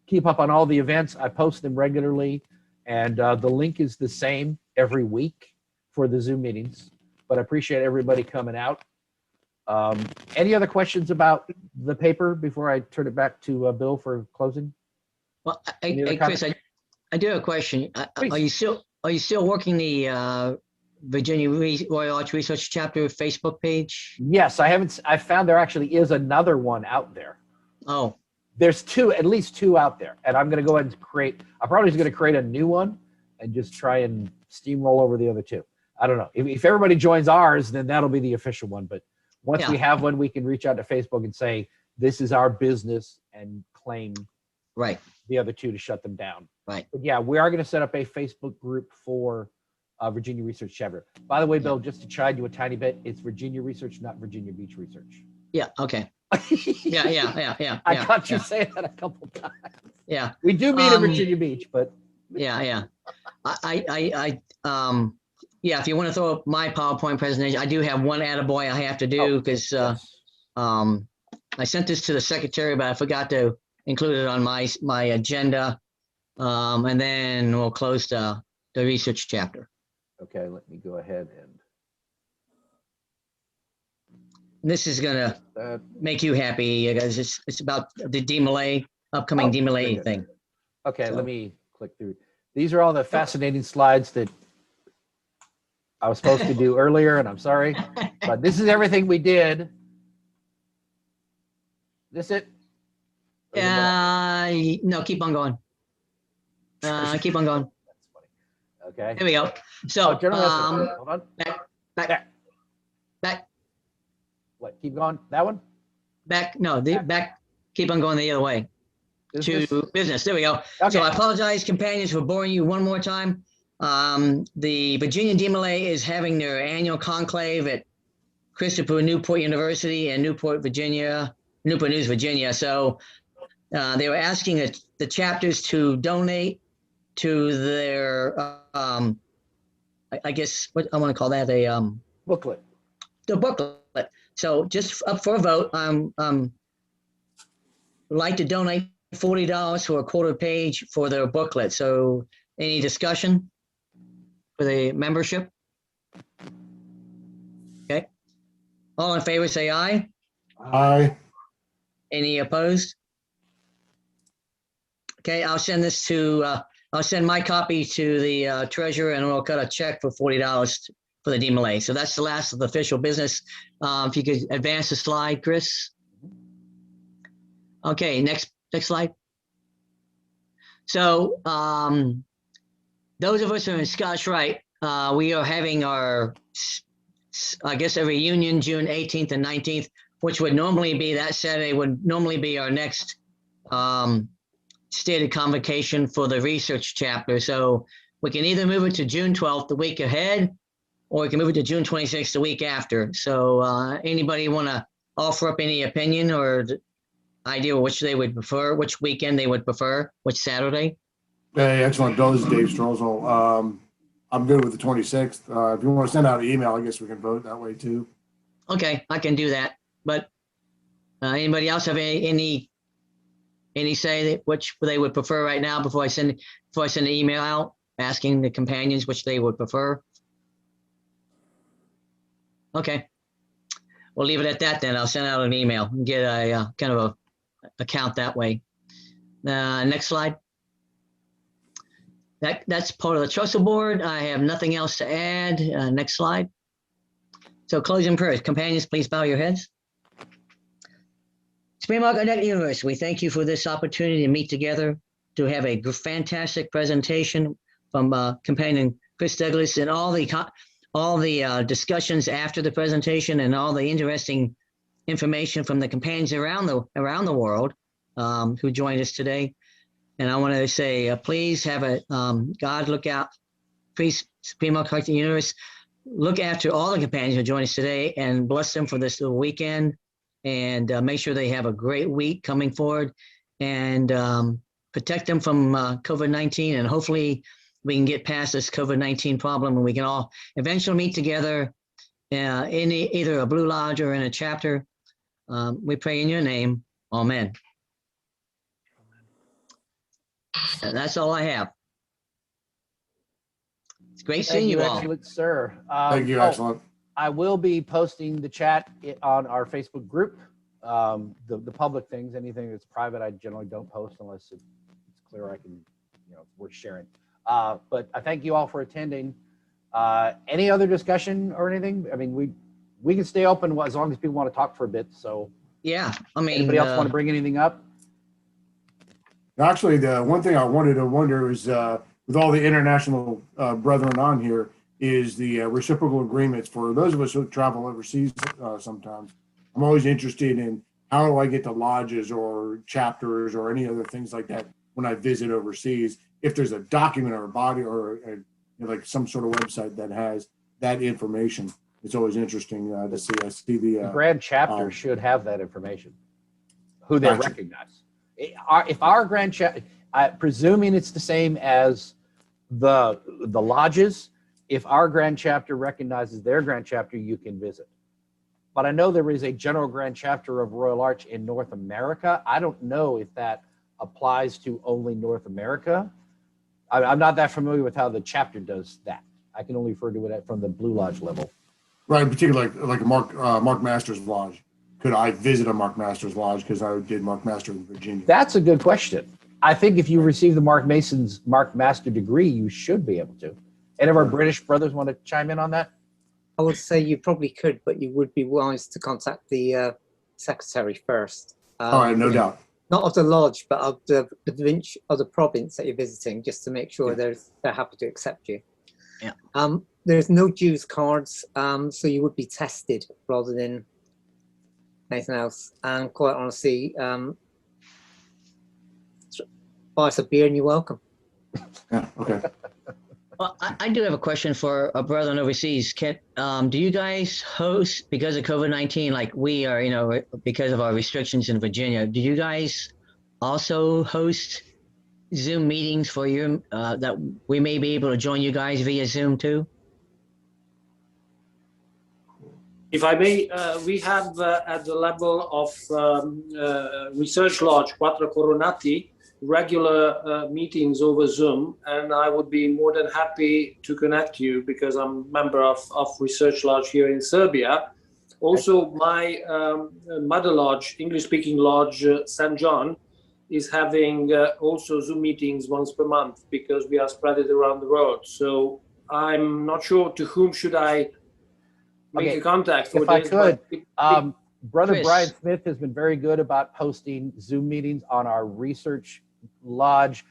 keep up on all the events, I post them regularly. And the link is the same every week for the Zoom meetings. But I appreciate everybody coming out. Any other questions about the paper before I turn it back to Bill for closing? Well, Chris, I do have a question. Are you still working the Virginia Royal Arch Research Chapter Facebook page? Yes, I haven't. I found there actually is another one out there. Oh, there's at least two out there, and I'm going to go ahead and I'm probably just going to create a new one and just try and steamroll over the other two. I don't know. If everybody joins ours, then that'll be the official one. But once we have one, we can reach out to Facebook and say, this is our business, and claim the other two to shut them down. Right. But yeah, we are going to set up a Facebook group for Virginia Research Chapter. By the way, Bill, just to chide you a tiny bit, it's Virginia Research, not Virginia Beach Research. Yeah. Okay. Yeah. I caught you saying that a couple times. Yeah. We do meet at Virginia Beach, but yeah. Yeah, if you want to throw up my PowerPoint presentation, I do have one attaboy I have to do because I sent this to the secretary, but I forgot to include it on my agenda. And then we'll close the research chapter. Okay, let me go ahead and. This is gonna make you happy, guys. It's about the DMLA, upcoming DMLA thing. Okay, let me click through. These are all the fascinating slides that I was supposed to do earlier, and I'm sorry, but this is everything we did. This it? No, keep on going. Keep on going. Okay. Here we go. So, hold on. Back. What? Keep going. That one? Back. No, back. Keep on going the other way. Business? To business. There we go. Okay. So I apologize, companions, for boring you one more time. The Virginia DMLA is having their annual conclave at Christopher Newport University in Newport News, Virginia. So they were asking the chapters to donate to their, I guess, what I want to call that, a booklet. The booklet. So just up for a vote, would like to donate $40 for a quarter page for their booklet. So any discussion for the membership? Okay. All in favor, say aye. Aye. Any opposed? Okay, I'll send this to, I'll send my copy to the treasurer, and we'll cut a check for $40 for the DMLA. So that's the last of the official business. If you could advance the slide, Chris. Okay, next slide. So those of us who are in Scotch Rite, we are having our, I guess, a reunion June 18th and 19th, which would normally be that Saturday, would normally be our next stated convocation for the research chapter. So we can either move it to June 12th, the week ahead, or we can move it to June 26th, the week after. So anybody want to offer up any opinion or idea which they would prefer, which weekend they would prefer, which Saturday? Hey, excellent. Bill, this is Dave Strozal. I'm good with the 26th. If you want to send out an email, I guess we can vote that way too. Okay, I can do that. But anybody else have any say that which they would prefer right now before I send an email out asking the companions which they would prefer? Okay, we'll leave it at that then. I'll send out an email and get a kind of a count that way. Next slide. That's part of the Trussell board. I have nothing else to add. Next slide. So closing prayers. Companions, please bow your heads. Supreme Architect Universe, we thank you for this opportunity to meet together, to have a fantastic presentation from companion Chris Douglas, and all the discussions after the presentation, and all the interesting information from the companions around the world who joined us today. And I want to say, please have God look out, please, Supreme Architect Universe, look after all the companions who joined us today and bless them for this little weekend, and make sure they have a great week coming forward, and protect them from COVID-19. And hopefully we can get past this COVID-19 problem, and we can all eventually meet together in either a Blue Lodge or in a chapter. We pray in your name. Amen. And that's all I have. It's great seeing you all. Excellent, sir. Thank you. Excellent. I will be posting the chat on our Facebook group. The public things, anything that's private, I generally don't post unless it's clear I can, it's worth sharing. But I thank you all for attending. Any other discussion or anything? I mean, we can stay open as long as people want to talk for a bit. So yeah, I mean, anybody else want to bring anything up? Actually, the one thing I wanted to wonder is, with all the international brethren on here, is the reciprocal agreements for those of us who travel overseas sometimes. I'm always interested in how do I get to lodges or chapters or any other things like that when I visit overseas. If there's a document or a body or like some sort of website that has that information, it's always interesting to see. I see The Grand Chapter should have that information, who they Gotcha. recognize. If our Grand Chapter, presuming it's the same as the lodges, if our Grand Chapter recognizes their Grand Chapter, you can visit. But I know there is a general Grand Chapter of Royal Arch in North America. I don't know if that applies to only North America. I'm not that familiar with how the chapter does that. I can only refer to it from the Blue Lodge level. Right, in particular, like a Mark Masters Lodge. Could I visit a Mark Masters Lodge because I did Mark Master in Virginia? That's a good question. I think if you receive the Mark Master degree, you should be able to. Any of our British brothers want to chime in on that? I would say you probably could, but you would be wise to contact the secretary first. All right, no doubt. Not of the lodge, but of the province that you're visiting, just to make sure they're happy to accept you. Yeah. There's no dues cards, so you would be tested rather than anything else. And quite honestly, buy us a beer and you're welcome. Yeah. Okay. Well, I do have a question for a brother overseas. Do you guys host, because of COVID-19, like we are, because of our restrictions in Virginia, do you guys also host Zoom meetings for you that we may be able to join you guys via Zoom too? If I may, we have at the level of Research Lodge Quattro Coronati regular meetings over Zoom, and I would be more than happy to connect you because I'm a member of Research Lodge here in Serbia. Also, my mother lodge, English-speaking lodge, St. John, is having also Zoom meetings once per month because we are spread it around the world. So I'm not sure to whom should I make a contact for if I this. could, Brother Chris. Brian Smith has been very good about posting Zoom meetings on our Research Lodge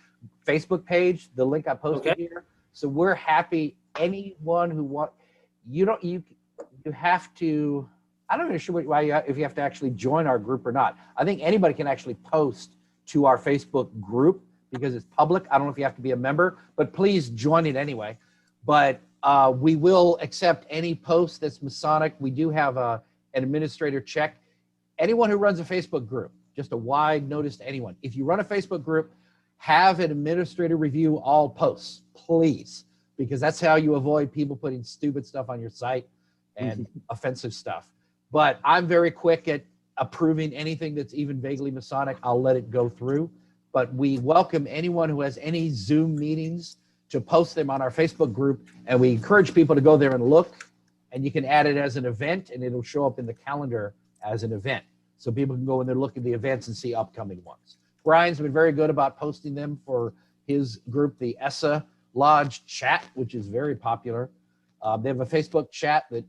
Facebook page, the link I posted here. So we're happy. Anyone who you have to, I'm not even sure if you have to actually join our group or not. I think anybody can actually post to our Facebook group because it's public. I don't know if you have to be a member, but please join it anyway. But we will accept any post that's Masonic. We do have an administrator check. Anyone who runs a Facebook group, just a wide notice to anyone. If you run a Facebook group, have an administrator review all posts, please, because that's how you avoid people putting stupid stuff on your site and offensive stuff. But I'm very quick at approving anything that's even vaguely Masonic. I'll let it go through. But we welcome anyone who has any Zoom meetings to post them on our Facebook group, and we encourage people to go there and look, and you can add it as an event, and it'll show up in the calendar as an event. So people can go in there, look at the events, and see upcoming ones. Brian's been very good about posting them for his group, the ESSA Lodge chat, which is very popular. They have a Facebook chat that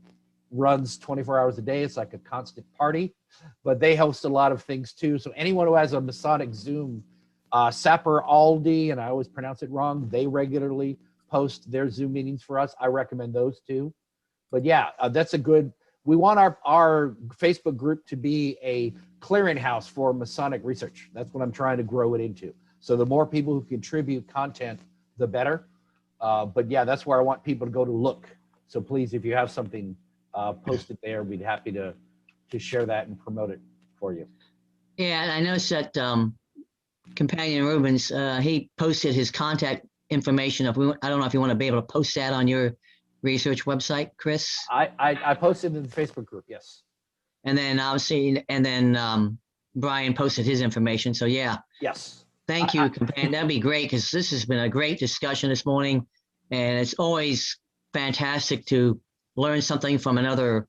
runs 24 hours a day. It's like a constant party, but they host a lot of things too. So anyone who has a Masonic Zoom, Sapper Aldi, and I always pronounce it wrong, they regularly post their Zoom meetings for us. I recommend those too. But yeah, that's a good, we want our Facebook group to be a clearinghouse for Masonic research. That's what I'm trying to grow it into. So the more people who contribute content, the better. But yeah, that's where I want people to go to look. So please, if you have something, post it there. We'd be happy to share that and promote it for you. Yeah, and I noticed that Companion Rubens, he posted his contact information. I don't know if you want to be able to post that on your research website, Chris. I posted in the Facebook group, yes. And then obviously, Brian posted his information. So yeah. Yes. Thank you, Companion. That'd be great because this has been a great discussion this morning, and it's always fantastic to learn something from another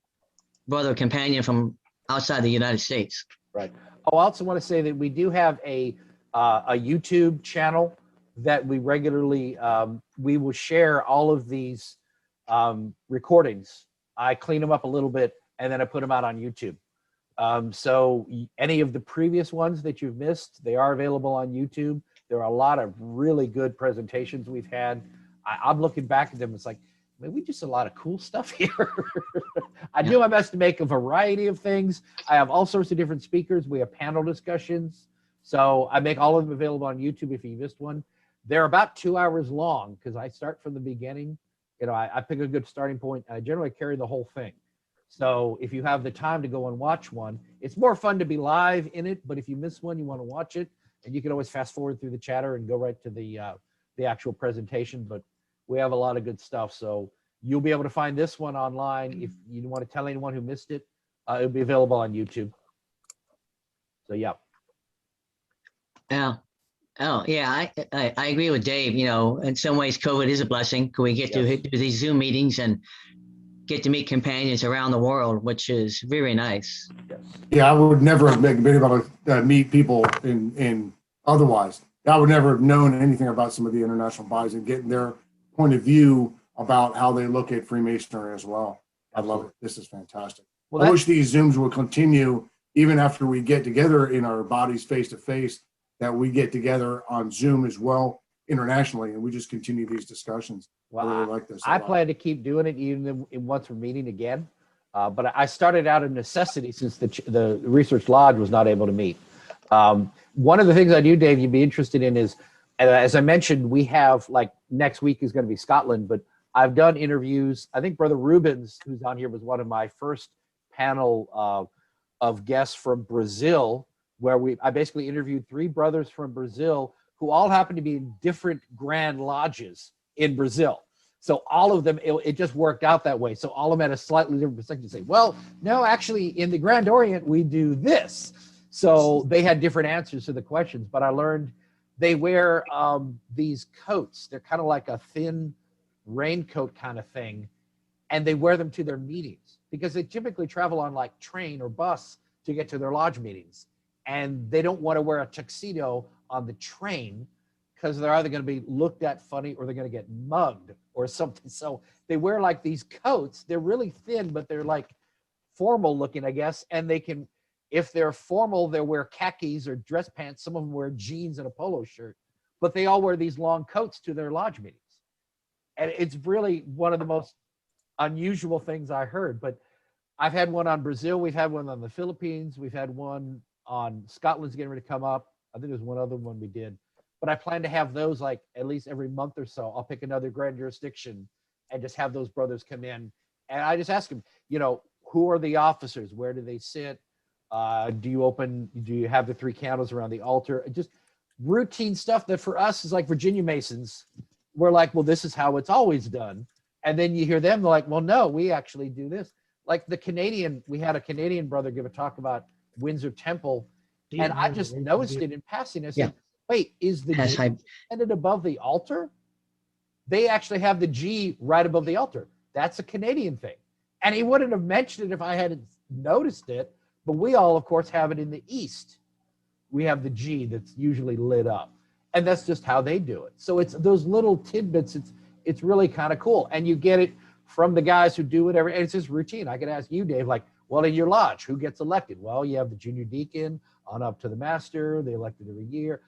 brother companion from outside the United States. Right. Oh, I also want to say that we do have a YouTube channel that we regularly, we will share all of these recordings. I clean them up a little bit and then I put them out on YouTube. So any of the previous ones that you've missed, they are available on YouTube. There are a lot of really good presentations we've had. I'm looking back at them. It's like, man, we just a lot of cool stuff here. I do my best to make a variety of things. I have all sorts of different speakers. We have panel discussions. So I make all of them available on YouTube if you missed one. They're about 2 hours long because I start from the beginning. You know, I pick a good starting point. I generally carry the whole thing. So if you have the time to go and watch one, it's more fun to be live in it. But if you miss one, you want to watch it, and you can always fast forward through the chatter and go right to the actual presentation. But we have a lot of good stuff. So you'll be able to find this one online. If you want to tell anyone who missed it, it'll be available on YouTube. So yeah. Yeah. Oh, yeah, I agree with Dave. You know, in some ways, COVID is a blessing. We get to do these Zoom meetings and get to meet companions around the world, which is very nice. Yeah, I would never have been able to meet people in otherwise. I would never have known anything about some of the international bodies and getting their point of view about how they look at Freemasonry as well. I love it. This is fantastic. Well, I wish these Zooms will continue even after we get together in our bodies face to face, that we get together on Zoom as well internationally, and we just continue these discussions. Well, I really like this. I plan to keep doing it even once we're meeting again. But I started out of necessity since the Research Lodge was not able to meet. One of the things I do, Dave, you'd be interested in is, as I mentioned, we have, like, next week is going to be Scotland, but I've done interviews. I think Brother Rubens, who's on here, was one of my first panel of guests from Brazil, where I basically interviewed 3 brothers from Brazil who all happen to be in different grand lodges in Brazil. So all of them, it just worked out that way. So all of them had a slightly different perspective. Say, well, no, actually in the Grand Orient, we do this. So they had different answers to the questions, but I learned they wear these coats. They're kind of like a thin raincoat kind of thing. And they wear them to their meetings because they typically travel on like train or bus to get to their lodge meetings. And they don't want to wear a tuxedo on the train because they're either going to be looked at funny or they're going to get mugged or something. So they wear like these coats. They're really thin, but they're like formal looking, I guess. And they can, if they're formal, they'll wear khakis or dress pants. Some of them wear jeans and a polo shirt, but they all wear these long coats to their lodge meetings. And it's really one of the most unusual things I heard. But I've had one on Brazil. We've had one on the Philippines. We've had one on Scotland's getting ready to come up. I think there's one other one we did. But I plan to have those like at least every month or so. I'll pick another grand jurisdiction and just have those brothers come in. And I just ask them, you know, who are the officers? Where do they sit? Do you have the 3 candles around the altar? Just routine stuff that for us is like Virginia Masons. We're like, well, this is how it's always done. And then you hear them, they're like, well, no, we actually do this. Like we had a Canadian brother give a talk about Windsor Temple. And I just noticed it in passing. I said, wait, is the G ended above the altar? They actually have the G right above the altar. That's a Canadian thing. And he wouldn't have mentioned it if I hadn't noticed it. But we all, of course, have it in the East. We have the G that's usually lit up. And that's just how they do it. So it's those little tidbits. It's really kind of cool. And you get it from the guys who do whatever. And it's just routine. I could ask you, Dave, like, well, in your lodge, who gets elected? Well, you have the junior deacon on up to the master. They elected every year.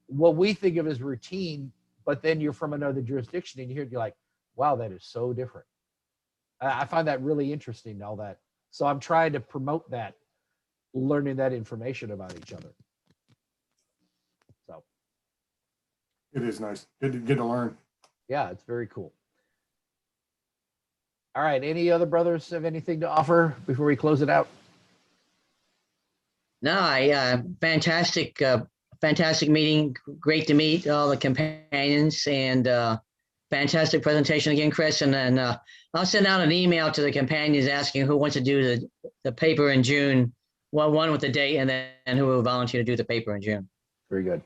What we think of as routine, but then you're from another jurisdiction and you hear it, you're like, wow, that is so different. I find that really interesting, all that. So I'm trying to promote that, learning that information about each other. So it is nice. Good to learn. Yeah, it's very cool. All right. Any other brothers have anything to offer before we close it out? No, fantastic meeting. Great to meet all the companions, and fantastic presentation again, Chris. And then I'll send out an email to the companions asking who wants to do the paper in June. Well, one with the date, and then who will volunteer to do the paper in June. Very good.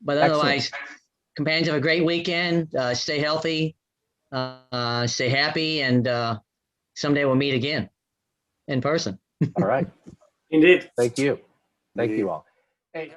But otherwise, companions, have a great weekend. Stay healthy, stay happy, and someday we'll meet again in person. All right. Indeed. Thank you. Thank you all. Hey.